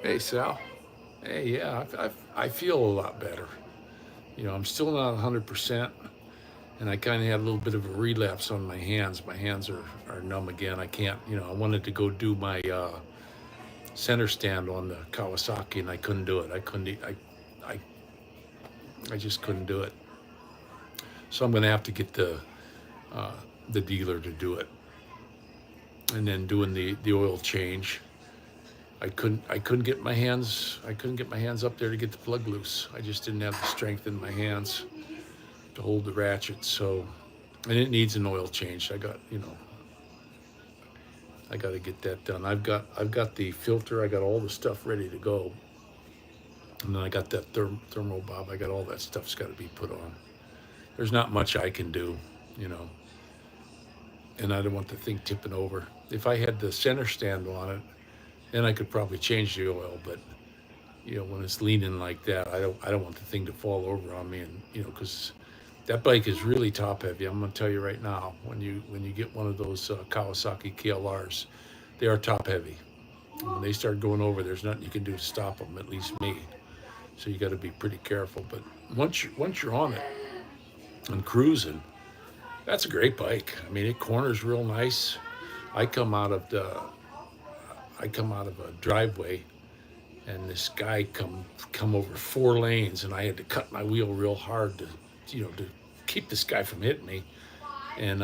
Hey, Sal. Hey, yeah, I feel a lot better. I'm still not 100%, and I kind of had a little bit of a relapse on my hands. My hands are numb again. I can't, I wanted to go do my center stand on the Kawasaki, and I couldn't do it. I just couldn't do it. So I'm going to have to get the dealer to do it, and then doing the oil change. I couldn't get my hands up there to get the plug loose. I just didn't have the strength in my hands to hold the ratchet. So, and it needs an oil change. I got to get that done. I've got the filter. I got all the stuff ready to go, and then I got that thermal bob. I got all that stuff's got to be put on. There's not much I can do, and I don't want the thing tipping over. If I had the center stand on it, then I could probably change the oil. But when it's leaning like that, I don't want the thing to fall over on me, and because that bike is really top heavy. I'm going to tell you right now, when you get one of those Kawasaki KLRs, they are top heavy. And when they start going over, there's nothing you can do to stop them. At least me. So you got to be pretty careful. But once you're on it and cruising, that's a great bike. I mean, it corners real nice. I come out of a driveway, and this guy come over 4 lanes, and I had to cut my wheel real hard to keep this guy from hitting me, and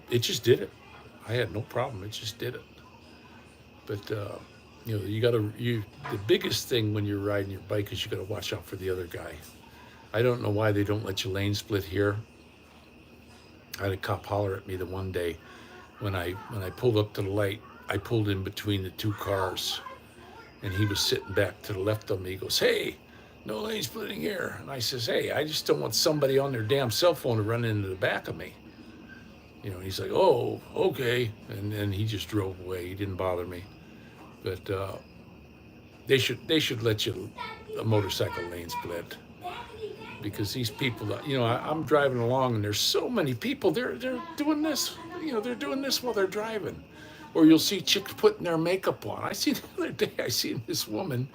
it just did it. I had no problem. It just did it. But the biggest thing when you're riding your bike is you got to watch out for the other guy. I don't know why they don't let you lane split here. I had a cop holler at me the one day when I pulled up to the light. I pulled in between the 2 cars, and he was sitting back to the left of me. He goes, "Hey, no lane splitting here." And I says, "Hey, I just don't want somebody on their damn cell phone to run into the back of me." He's like, "Oh, okay." And then he just drove away. He didn't bother me. But they should let you a motorcycle lane split, because these people, I'm driving along, and there's so many people. They're doing this. They're doing this while they're driving. Or you'll see chicks putting their makeup on. I seen the other day, I seen this woman,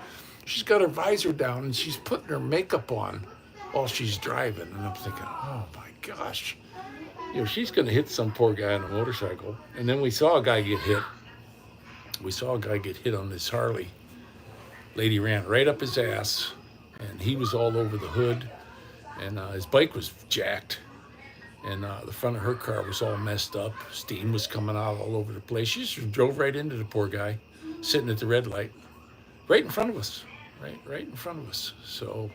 she's got her visor down, and she's putting her makeup on while she's driving. And I'm thinking, oh my gosh, she's gonna hit some poor guy on a motorcycle. And then we saw a guy get hit. We saw a guy get hit on this Harley. Lady ran right up his ass, and he was all over the hood, and his bike was jacked. And the front of her car was all messed up. Steam was coming out all over the place. She just drove right into the poor guy, sitting at the red light, right in front of us, right in front of us. So,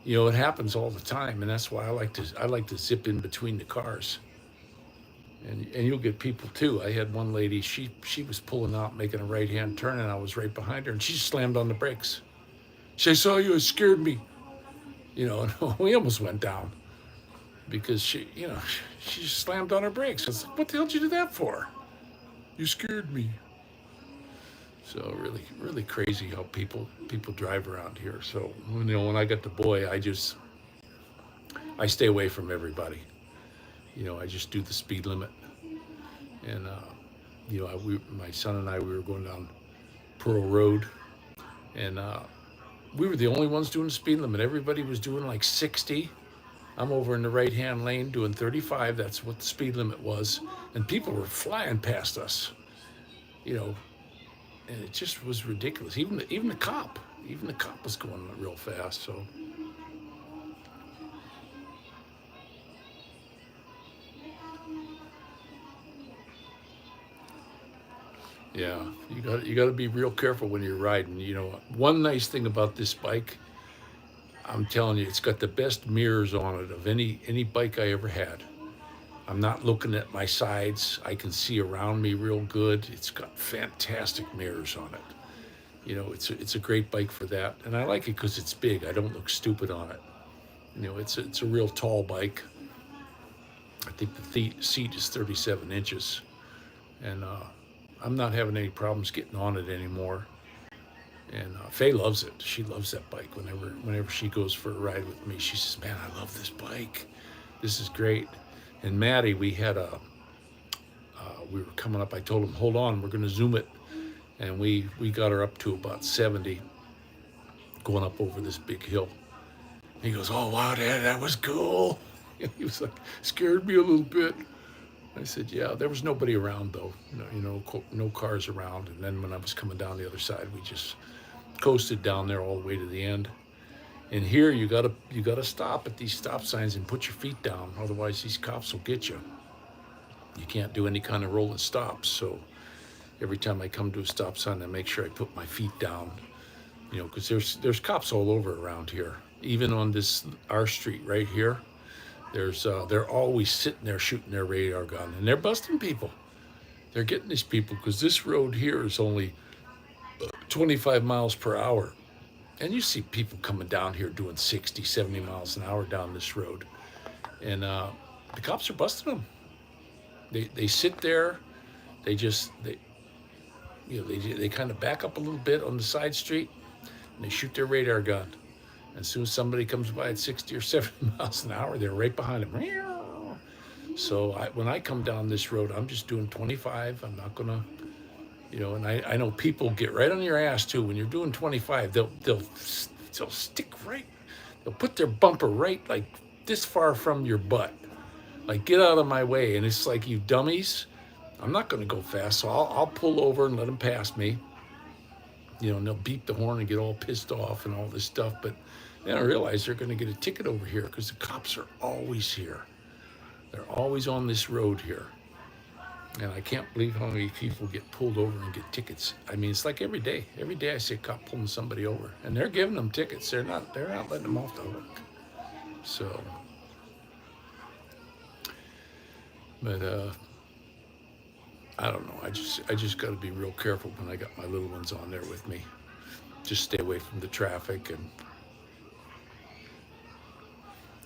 it happens all the time, and that's why I like to zip in between the cars. And you'll get people too. I had one lady. She was pulling out, making a right-hand turn, and I was right behind her, and she slammed on the brakes. She said, "I saw you. It scared me." And we almost went down. Because she just slammed on her brakes. I was like, "What the hell did you do that for?" "You scared me." So really, really crazy how people drive around here. So when I got the boy, I stay away from everybody. I just do the speed limit. And my son and I, we were going down Pearl Road, and we were the only ones doing the speed limit. Everybody was doing like 60. I'm over in the right-hand lane doing 35. That's what the speed limit was. And people were flying past us, and it just was ridiculous. Even the cop was going real fast. So, yeah, you got to be real careful when you're riding. One nice thing about this bike, I'm telling you, it's got the best mirrors on it of any bike I ever had. I'm not looking at my sides. I can see around me real good. It's got fantastic mirrors on it. You know, it's a great bike for that, and I like it because it's big. I don't look stupid on it. You know, it's a real tall bike. I think the seat is 37 inches, and I'm not having any problems getting on it anymore. And Faye loves it. She loves that bike. Whenever she goes for a ride with me, she says, "Man, I love this bike. This is great." And Maddie, we were coming up. I told him, "Hold on, we're going to zoom it," and we got her up to about 70, going up over this big hill. He goes, "Oh wow, Dad, that was cool." He was like, scared me a little bit. I said, "Yeah, there was nobody around though. No cars around." And then when I was coming down the other side, we just coasted down there all the way to the end. And here you gotta stop at these stop signs and put your feet down, otherwise these cops will get you. You can't do any kind of rolling stops. So every time I come to a stop sign, I make sure I put my feet down. You know, because there's cops all over around here. Even on our street right here, they're always sitting there shooting their radar gun, and they're busting people. They're getting these people because this road here is only 25 miles per hour. And you see people coming down here doing 60, 70 miles an hour down this road. And the cops are busting them. They sit there, they kind of back up a little bit on the side street, and they shoot their radar gun. As soon as somebody comes by at 60 or 70 miles an hour, they're right behind them. So when I come down this road, I'm just doing 25. I'm not gonna, and I know people get right on your ass too. When you're doing 25, they'll stick right, they'll put their bumper right like this far from your butt. Like, get out of my way. And it's like, you dummies, I'm not gonna go fast, so I'll pull over and let them pass me. And they'll beep the horn and get all pissed off and all this stuff, but then I realize they're gonna get a ticket over here because the cops are always here. They're always on this road here. And I can't believe how many people get pulled over and get tickets. I mean, it's like every day. Every day I see a cop pulling somebody over, and they're giving them tickets. They're not letting them off the hook. So, but I don't know. I just got to be real careful when I got my little ones on there with me. Just stay away from the traffic, and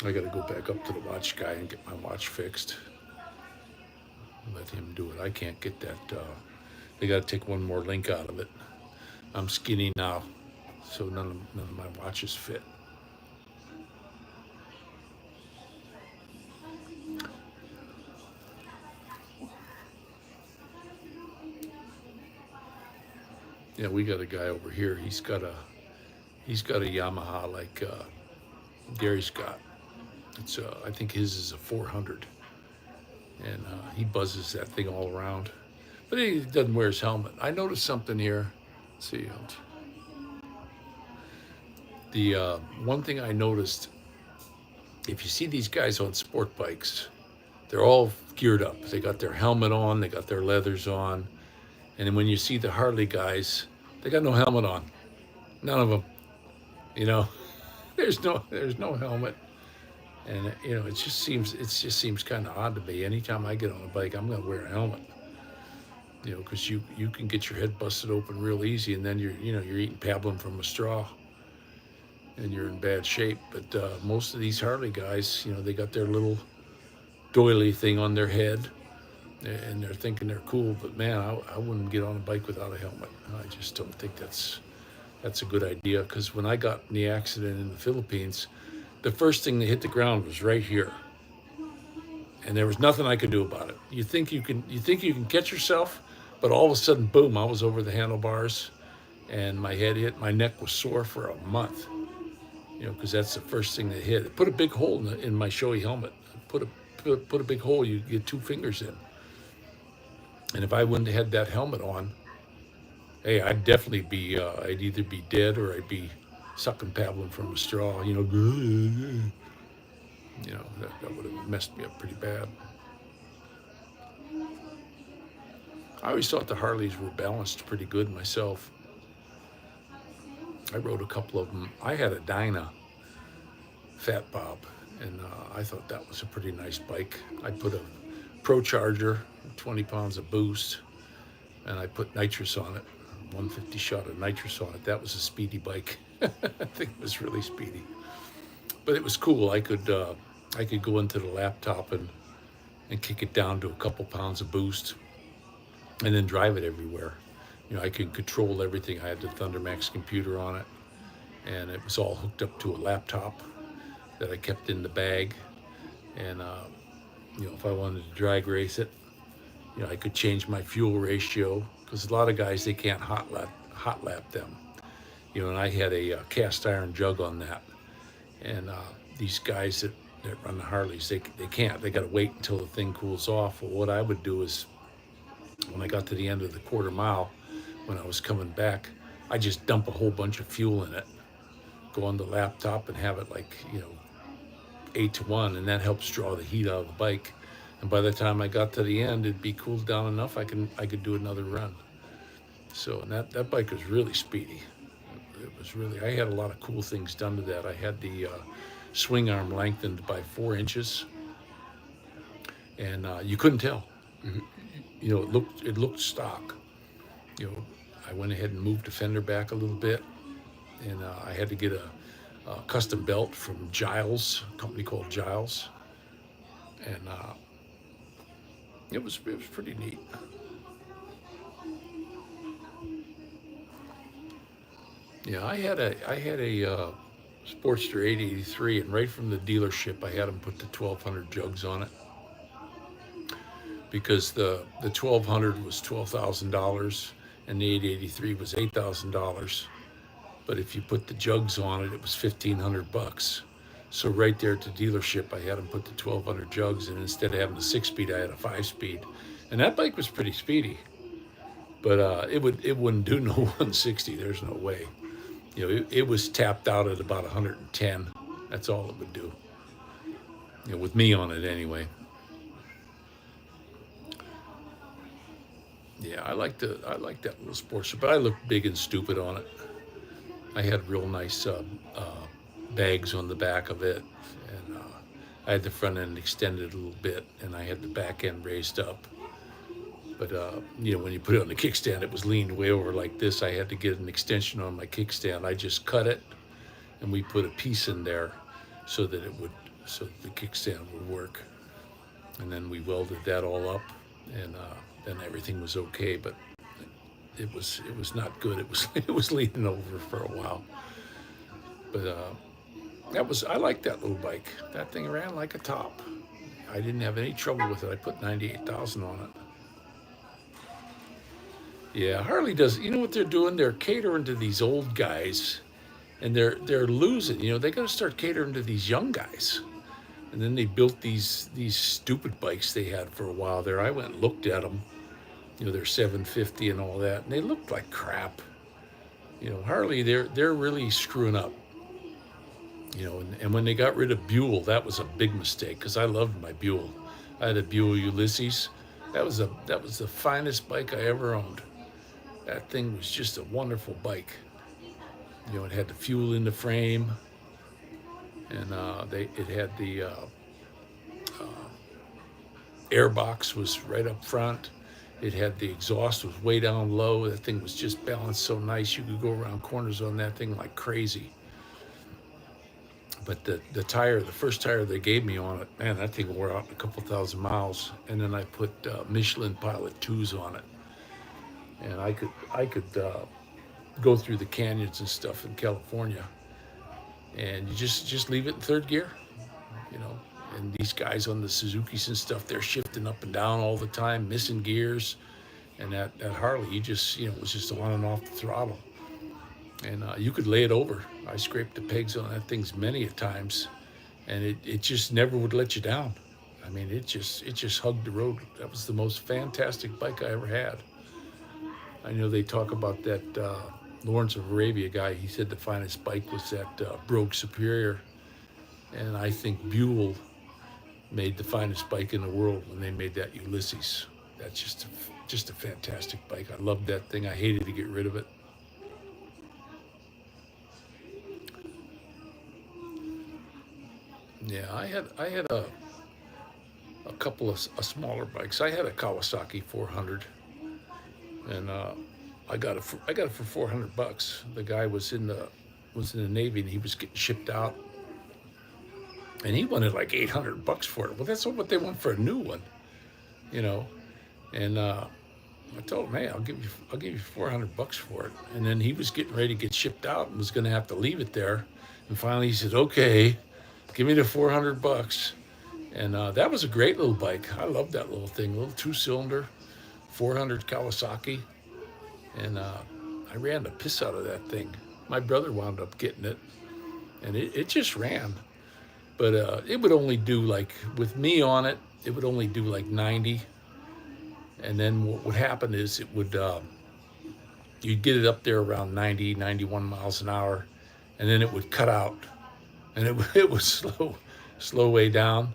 I got to go back up to the watch guy and get my watch fixed. Let him do it. I can't get that. They got to take one more link out of it. I'm skinny now, so none of my watches fit. Yeah, we got a guy over here. He's got a Yamaha like Gary's got. It's I think his is a 400. And he buzzes that thing all around. But he doesn't wear his helmet. I noticed something here. Let's see. The one thing I noticed, if you see these guys on sport bikes, they're all geared up. They got their helmet on, they got their leathers on. And then when you see the Harley guys, they got no helmet on. None of them. There's no helmet. And it just seems kind of odd to me. Anytime I get on a bike, I'm gonna wear a helmet. Because you can get your head busted open real easy, and then you're eating pablum from a straw, and you're in bad shape. But most of these Harley guys, they got their little doily thing on their head, and they're thinking they're cool. But man, I wouldn't get on a bike without a helmet. I just don't think that's a good idea. Because when I got in the accident in the Philippines, the first thing that hit the ground was right here, and there was nothing I could do about it. You think you can catch yourself, but all of a sudden, boom! I was over the handlebars, and my head hit. My neck was sore for a month, because that's the first thing that hit. It put a big hole in my Shoei helmet. Put a big hole. You get 2 fingers in, and if I wouldn't have had that helmet on, hey, I'd definitely be. I'd either be dead or I'd be sucking pablum from a straw, that would have messed me up pretty bad. I always thought the Harleys were balanced pretty good myself. I rode a couple of them. I had a Dyna Fat Bob, and I thought that was a pretty nice bike. I put a Pro Charger, 20 pounds of boost, and I put nitrous on it. 150 shot of nitrous on it. That was a speedy bike. I think it was really speedy, but it was cool. I could go into the laptop and kick it down to a couple pounds of boost, and then drive it everywhere. You know, I could control everything. I had the Thundermax computer on it, and it was all hooked up to a laptop that I kept in the bag. And you know, if I wanted to drag race it, you know, I could change my fuel ratio, because a lot of guys, they can't hot lap them. You know, and I had a cast iron jug on that, and these guys that run the Harleys, they can't. They got to wait until the thing cools off. Well, what I would do is, when I got to the end of the quarter mile, when I was coming back, I just dump a whole bunch of fuel in it, go on the laptop and have it like, you know, 8-to-1, and that helps draw the heat out of the bike. And by the time I got to the end, it'd be cooled down enough I could do another run. So, and that bike was really speedy. It was really, I had a lot of cool things done to that. I had the swing arm lengthened by 4 inches, and you couldn't tell. You know, it looked stock. You know, I went ahead and moved the fender back a little bit, and I had to get a custom belt from Giles, a company called Giles, and it was pretty neat. Yeah, I had a Sportster 883, and right from the dealership, I had them put the 1200 jugs on it, because the 1200 was $12,000 and the 883 was $8,000. But if you put the jugs on it, it was $1,500. So right there at the dealership, I had them put the 1200 jugs, and instead of having a 6-speed, I had a 5-speed, and that bike was pretty speedy. But it wouldn't do no 160. There's no way. You know, it was tapped out at about 110. That's all it would do. You know, with me on it anyway. Yeah, I like that little Sportster, but I looked big and stupid on it. I had real nice bags on the back of it, and I had the front end extended a little bit, and I had the back end raised up. But you know, when you put it on the kickstand, it was leaned way over like this. I had to get an extension on my kickstand. I just cut it, and we put a piece in there so that the kickstand would work. And then we welded that all up, and then everything was okay. But it was not good. It was leaning over for a while. But I liked that little bike. That thing ran like a top. I didn't have any trouble with it. I put 98,000 on it. Yeah, Harley does. You know what they're doing? They're catering to these old guys, and they're losing. You know, they got to start catering to these young guys. And then they built these stupid bikes they had for a while there. I went and looked at them. You know, they're 750 and all that, and they looked like crap. You know, Harley, they're really screwing up. You know, and when they got rid of Buell, that was a big mistake, because I loved my Buell. I had a Buell Ulysses. That was the finest bike I ever owned. That thing was just a wonderful bike. You know, it had the fuel in the frame, and it had the airbox was right up front. It had the exhaust was way down low. That thing was just balanced so nice. You could go around corners on that thing like crazy. But the first tire they gave me on it, man, that thing wore out in a couple thousand miles. And then I put Michelin Pilot 2s on it, and I could go through the canyons and stuff in California, and you just leave it in third gear, you know. And these guys on the Suzukis and stuff, they're shifting up and down all the time, missing gears. And that Harley, you just, you know, was just on and off the throttle. And you could lay it over. I scraped the pegs on that thing many a times, and it just never would let you down. I mean, it just hugged the road. That was the most fantastic bike I ever had. I know they talk about that Lawrence of Arabia guy. He said the finest bike was that Brogue Superior. And I think Buell made the finest bike in the world when they made that Ulysses. That's just a fantastic bike. I loved that thing. I hated to get rid of it. Yeah, I had a couple of smaller bikes. I had a Kawasaki 400, and I got it for $400. The guy was in the Navy, and he was getting shipped out, and he wanted like $800 for it. Well, that's what they want for a new one, you know. And I told him, hey, I'll give you $400 for it. And then he was getting ready to get shipped out and was going to have to leave it there. And finally, he said, okay, give me the $400. And that was a great little bike. I loved that little thing, little 2-cylinder, 400 Kawasaki. And I ran the piss out of that thing. My brother wound up getting it, and it just ran. But it would only do like, with me on it, it would only do like 90. And then what would happen is it would, you'd get it up there around 90, 91 miles an hour, and then it would cut out, and it would slow way down,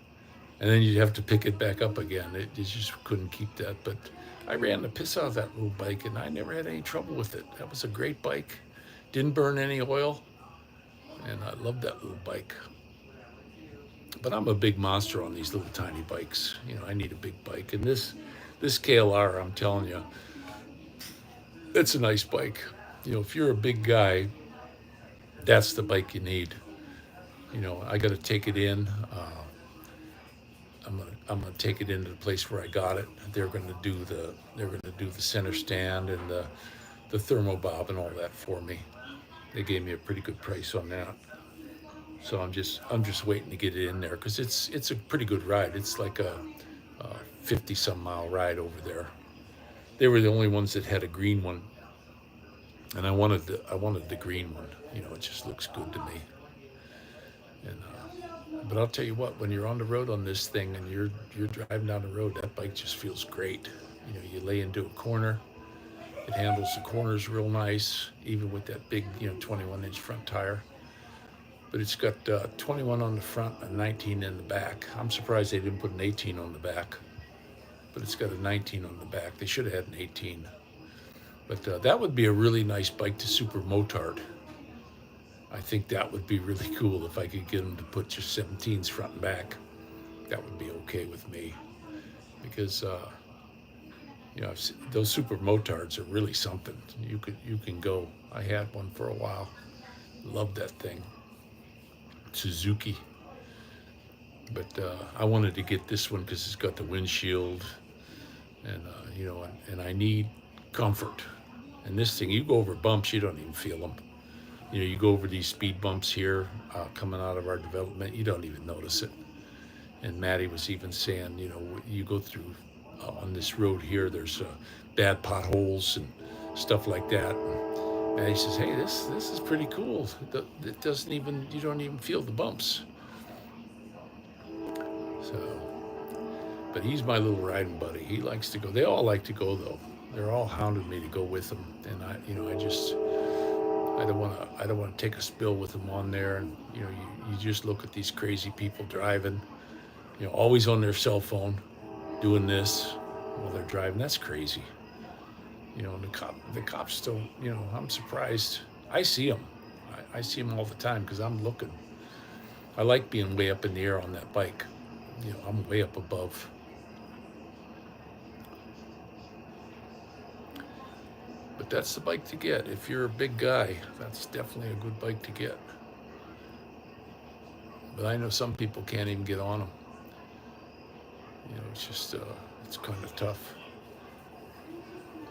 and then you'd have to pick it back up again. You just couldn't keep that. But I ran the piss out of that little bike, and I never had any trouble with it. That was a great bike. Didn't burn any oil, and I loved that little bike. But I'm a big monster on these little tiny bikes. You know, I need a big bike. And this KLR, I'm telling you, it's a nice bike. You know, if you're a big guy, that's the bike you need. You know, I got to take it in. I'm gonna take it into the place where I got it. They're gonna do the center stand and the thermo bob and all that for me. They gave me a pretty good price on that. So I'm just waiting to get it in there because it's a pretty good ride. It's like a 50 some mile ride over there. They were the only ones that had a green one, and I wanted the green one. You know, it just looks good to me. And but I'll tell you what, when you're on the road on this thing and you're driving down the road, that bike just feels great. You know, you lay into a corner, it handles the corners real nice, even with that big 21-inch front tire. But it's got 21 on the front and 19 in the back. I'm surprised they didn't put an 18 on the back, but it's got a 19 on the back. They should have had an 18. But that would be a really nice bike to super motard. I think that would be really cool if I could get them to put just 17s front and back. That would be okay with me, because those super motards are really something. You can go. I had one for a while. Loved that thing. Suzuki. But I wanted to get this one because it's got the windshield, and and I need comfort. And this thing, you go over bumps, you don't even feel them. You know, you go over these speed bumps here coming out of our development, you don't even notice it. And Maddie was even saying, you go through on this road here, there's bad potholes and stuff like that. And Maddie says, hey, this is pretty cool. It doesn't even, you don't even feel the bumps. So, but he's my little riding buddy. He likes to go. They all like to go though. They're all hounding me to go with them, and I don't want to take a spill with them on there. And you just look at these crazy people driving, always on their cell phone, doing this while they're driving. That's crazy. And the cops don't. I'm surprised. I see them. I see them all the time because I'm looking. I like being way up in the air on that bike. I'm way up above. But that's the bike to get. If you're a big guy, that's definitely a good bike to get. But I know some people can't even get on them. It's just, it's kind of tough.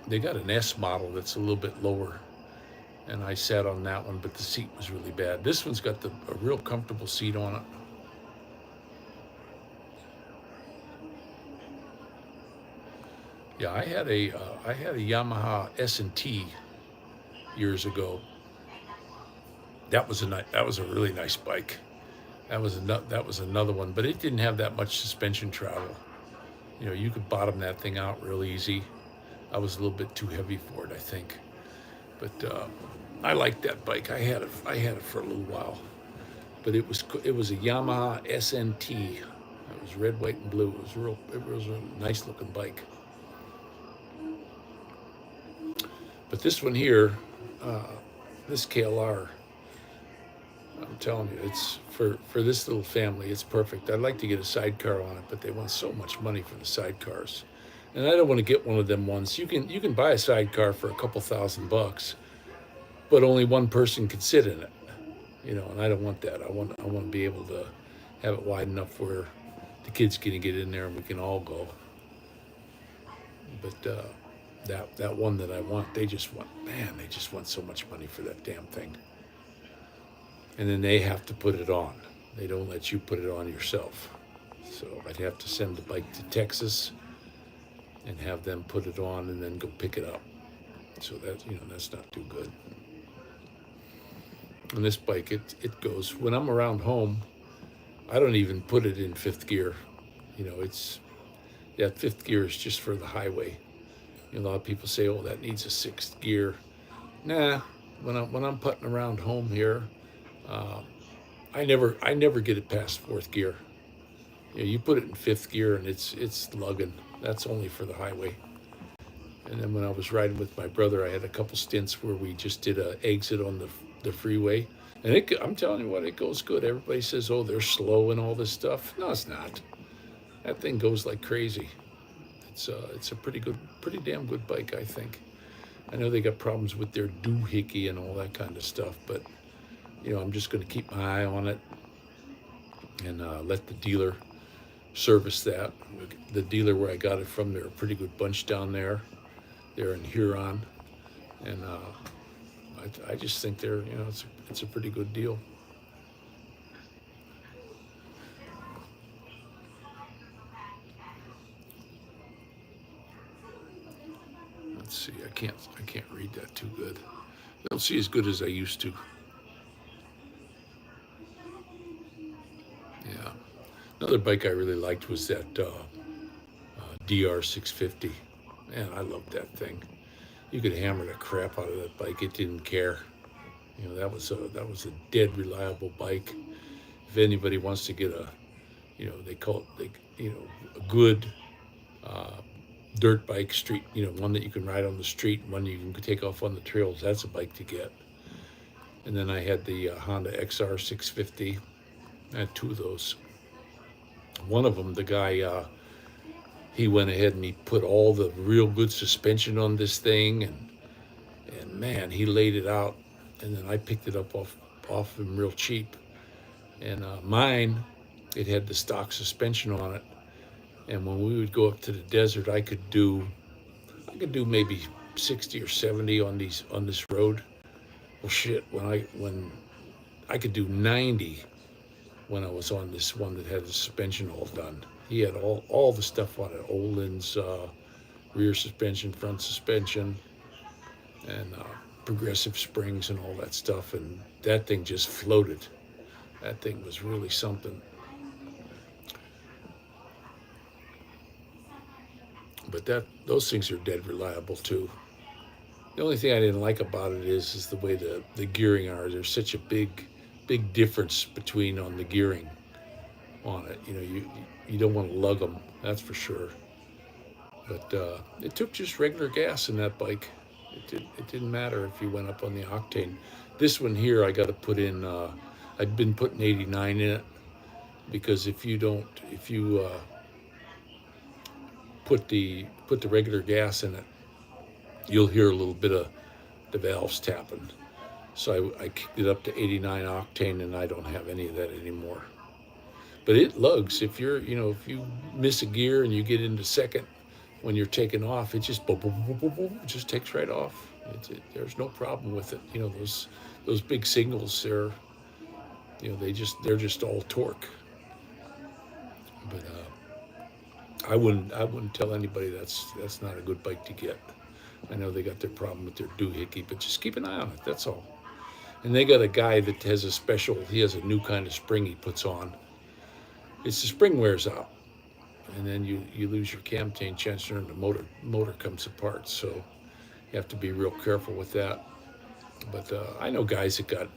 They got an S model that's a little bit lower, and I sat on that one, but the seat was really bad. This one's got a real comfortable seat on it. Yeah, I had a Yamaha S&T years ago. That was a really nice bike. That was another one, but it didn't have that much suspension travel. You could bottom that thing out real easy. I was a little bit too heavy for it, I think. But I liked that bike. I had it for a little while. But it was a Yamaha S&T. It was red, white, and blue. It was a nice looking bike. But this one here, this KLR, I'm telling you, it's for this little family, it's perfect. I'd like to get a sidecar on it, but they want so much money for the sidecars. And I don't want to get one of them ones. You can buy a sidecar for a couple $1,000, but only one person can sit in it. And I don't want that. I want to be able to have it wide enough where the kids can get in there and we can all go. But that one that I want, they just want so much money for that damn thing. And then they have to put it on. They don't let you put it on yourself. So I'd have to send the bike to Texas and have them put it on and then go pick it up. So that's not too good. And this bike, it goes, when I'm around home, I don't even put it in fifth gear. Fifth gear is just for the highway. A lot of people say, oh, that needs a sixth gear. Nah, when I'm putting around home here, I never get it past fourth gear. You put it in fifth gear and it's lugging. That's only for the highway. And then when I was riding with my brother, I had a couple stints where we just did an exit on the freeway. And I'm telling you what, it goes good. Everybody says, oh, they're slow and all this stuff. No, it's not. That thing goes like crazy. It's a pretty damn good bike, I think. I know they got problems with their doohickey and all that kind of stuff, but I'm just going to keep my eye on it and let the dealer service that. The dealer where I got it from, they're a pretty good bunch down there. They're in Huron, and I just think it's a pretty good deal. Let's see, I can't read that too good. I don't see as good as I used to. Yeah. Another bike I really liked was that DR650. Man, I loved that thing. You could hammer the crap out of that bike. It didn't care. That was a dead reliable bike. If anybody wants to get they call it a good dirt bike, street, one that you can ride on the street, one you can take off on the trails, that's a bike to get. And then I had the Honda XR650. I had two of those. One of them, the guy, he went ahead and he put all the real good suspension on this thing, and man, he laid it out. And then I picked it up off him real cheap. And mine, it had the stock suspension on it. And when we would go up to the desert, I could do maybe 60 or 70 on this road. Well, shit, when I could do 90 when I was on this one that had the suspension all done. He had all the stuff on it: Öhlins, rear suspension, front suspension, and progressive springs and all that stuff. And that thing just floated. That thing was really something. But those things are dead reliable too. The only thing I didn't like about it is the way the gearing are. There's such a big difference between on the gearing on it. You don't want to lug them, that's for sure. But it took just regular gas in that bike. It didn't matter if you went up on the octane. This one here, I got to put in. I'd been putting 89 in it because if you put the regular gas in it, you'll hear a little bit of the valves tapping. So I kicked it up to 89 octane, and I don't have any of that anymore. But it lugs. If if you miss a gear and you get into second, when you're taking off, it just boom, boom, boom, boom, boom, it just takes right off. There's no problem with it. Those big singles, they're just all torque. But I wouldn't tell anybody that's not a good bike to get. I know they got their problem with their doohickey, but just keep an eye on it. That's all. And they got a guy that has he has a new kind of spring he puts on. It's the spring wears out, and then you lose your camtain chancellor and the motor comes apart. So you have to be real careful with that. But I know guys that got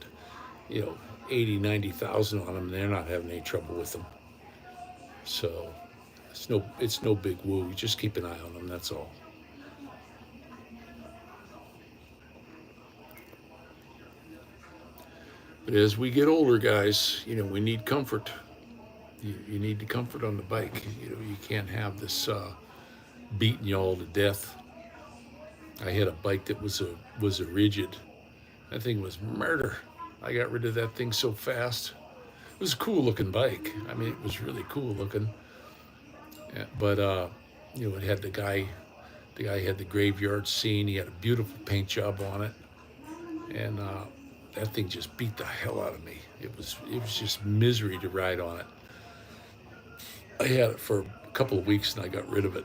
80, 90,000 on them, and they're not having any trouble with them. So it's no big woo. You just keep an eye on them. That's all. But as we get older, guys, we need comfort. You need the comfort on the bike. You can't have this beating you all to death. I had a bike that was a rigid. That thing was murder. I got rid of that thing so fast. It was a cool looking bike. I mean, it was really cool looking. Yeah, but it had the guy. The guy had the graveyard scene. He had a beautiful paint job on it, and that thing just beat the hell out of me. It was just misery to ride on it. I had it for a couple of weeks and I got rid of it.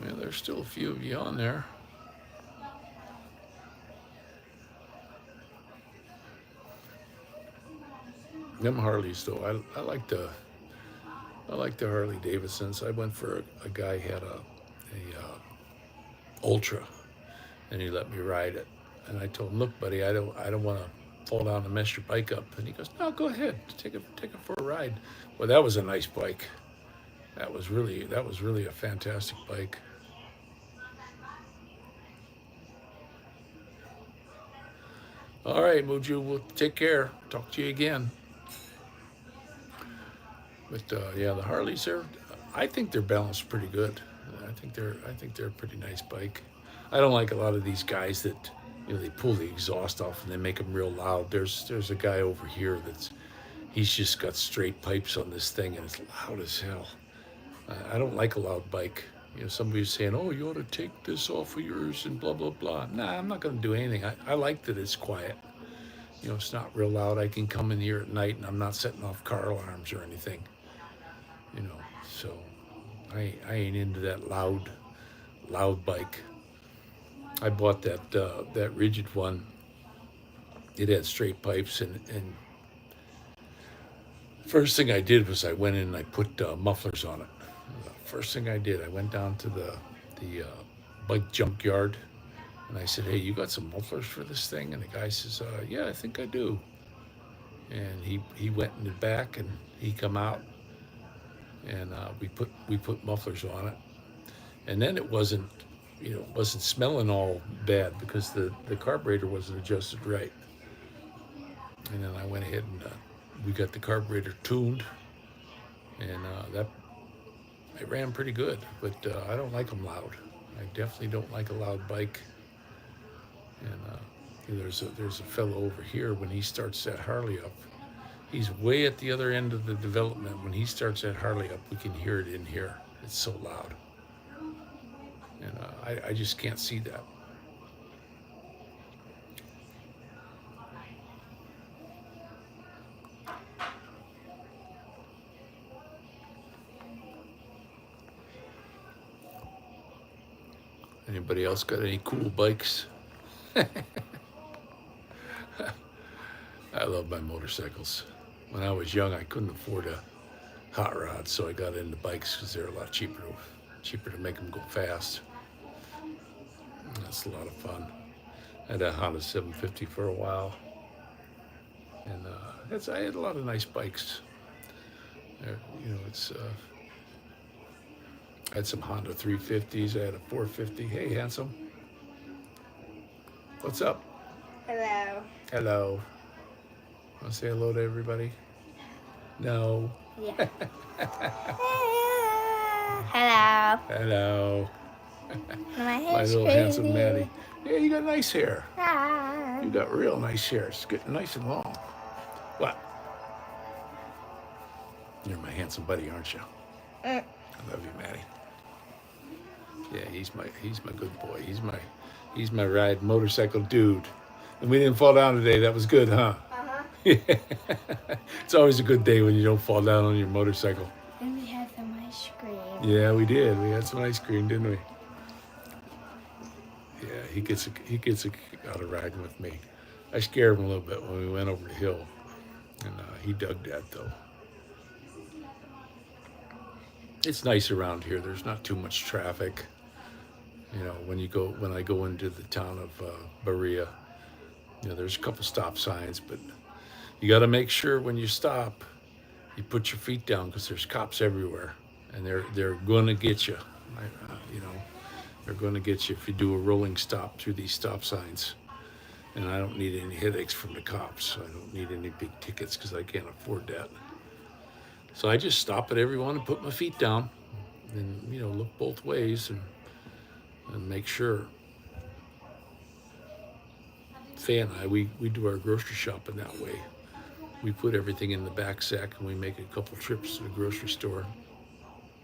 Yeah, there's still a few of you on there. Them Harleys though, I like the Harley Davidsons. I went for a guy had a Ultra, and he let me ride it. And I told him, look, buddy, I don't want to fall down and mess your bike up. And he goes, no, go ahead, take it for a ride. Well, that was a nice bike. That was really a fantastic bike. All right, Muju, we'll take care. Talk to you again. But yeah, the Harleys I think they're balanced pretty good. I think they're a pretty nice bike. I don't like a lot of these guys that they pull the exhaust off and they make them real loud. There's a guy over here he's just got straight pipes on this thing and it's loud as hell. I don't like a loud bike. Somebody's saying, oh, you ought to take this off of yours and blah, blah, blah. Nah, I'm not going to do anything. I like that it's quiet. It's not real loud. I can come in here at night and I'm not setting off car alarms or anything. So I ain't into that loud bike. I bought that rigid one. It had straight pipes and first thing I did was I went in and I put mufflers on it. First thing I did, I went down to the bike junkyard and I said, hey, you got some mufflers for this thing? And the guy says, yeah, I think I do. And he went in the back and he come out and we put mufflers on it. And then it wasn't smelling all bad because the carburetor wasn't adjusted right. And then I went ahead and we got the carburetor tuned, and it ran pretty good. But I don't like them loud. I definitely don't like a loud bike. And there's a fellow over here, when he starts that Harley up, he's way at the other end of the development. When he starts that Harley up, we can hear it in here. It's so loud. And I just can't see that. Anybody else got any cool bikes? I love my motorcycles. When I was young, I couldn't afford a hot rod, so I got into bikes because they're a lot cheaper to make them go fast. And that's a lot of fun. I had a Honda 750 for a while, and I had a lot of nice bikes. I had some Honda 350s. I had a 450. Hey, handsome. What's up? Hello. Hello. Want to say hello to everybody? No. Yeah. Hello. Hello. My My hair's little crazy. handsome Maddie. Yeah, you got nice hair. Hi. You got real nice hair. It's getting nice and long. What? You're my handsome buddy, aren't you? I love you, Maddie. Yeah, he's my good boy. He's my ride motorcycle dude. And we didn't fall down today. That was good, huh? It's always a good day when you don't fall down on your motorcycle. And we had some ice cream. Yeah, we did. We had some ice cream, didn't we? Yeah, he gets a kick out of riding with me. I scared him a little bit when we went over the hill, and he dug that though. It's nice around here. There's not too much traffic. When I go into the town of Berea, there's a couple stop signs, but you got to make sure when you stop, you put your feet down because there's cops everywhere, and they're going to get you. They're going to get you if you do a rolling stop through these stop signs. And I don't need any headaches from the cops. I don't need any big tickets because I can't afford that. So I just stop at everyone and put my feet down and, look both ways and make sure. Faye and I, we do our grocery shopping that way. We put everything in the back sack and we make a couple trips to the grocery store.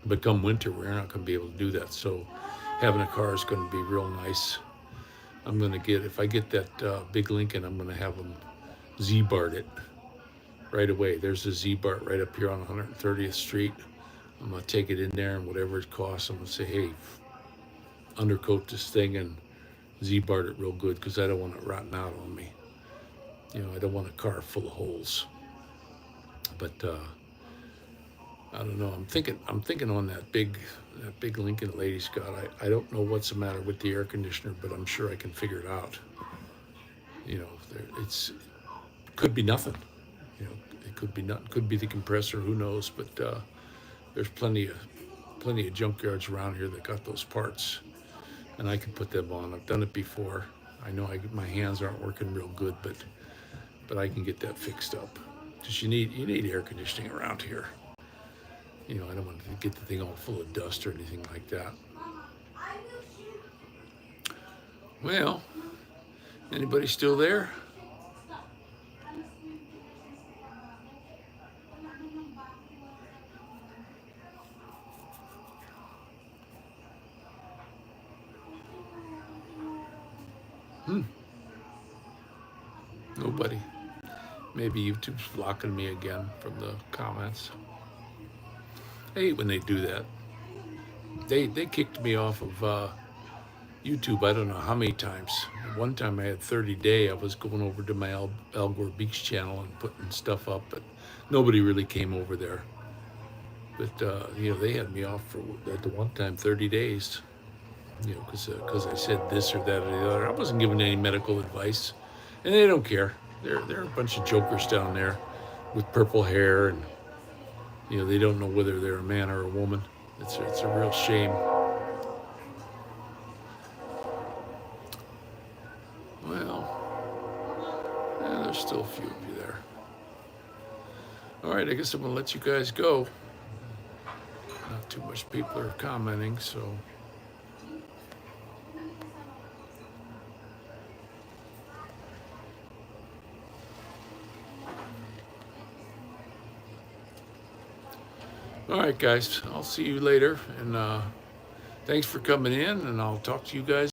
But come winter, we're not going to be able to do that. So having a car is going to be real nice. I'm going to if I get that big Lincoln, I'm going to have them Z-Bart it right away. There's a Z-Bart right up here on 130th Street. I'm going to take it in there and whatever it costs, I'm going to say, hey, undercoat this thing and Z-Bart it real good because I don't want it rotting out on me. I don't want a car full of holes. But I don't know. I'm thinking on that big Lincoln the lady's got. I don't know what's the matter with the air conditioner, but I'm sure I can figure it out. It's could be nothing. It could be nothing. Could be the compressor. Who knows? But there's plenty of junkyards around here that got those parts, and I can put them on. I've done it before. I know my hands aren't working real good, but I can get that fixed up. Because you need air conditioning around here. I don't want to get the thing all full of dust or anything like that. Well, anybody still there? Nobody. Maybe YouTube's blocking me again from the comments. I hate when they do that. They kicked me off of YouTube I don't know how many times. One time I had 30 day. I was going over to my Al Gore Beach channel and putting stuff up, but nobody really came over there. But they had me off for at the one time 30 days. Because I said this or that or the other. I wasn't giving any medical advice, and they don't care. They're a bunch of jokers down there with purple hair, and they don't know whether they're a man or a woman. It's a real shame. Well, there's still a few of you there. All right, I guess I'm gonna let you guys go. Not too much people are commenting, so. All right, guys, I'll see you later, and thanks for coming in, and I'll talk to you guys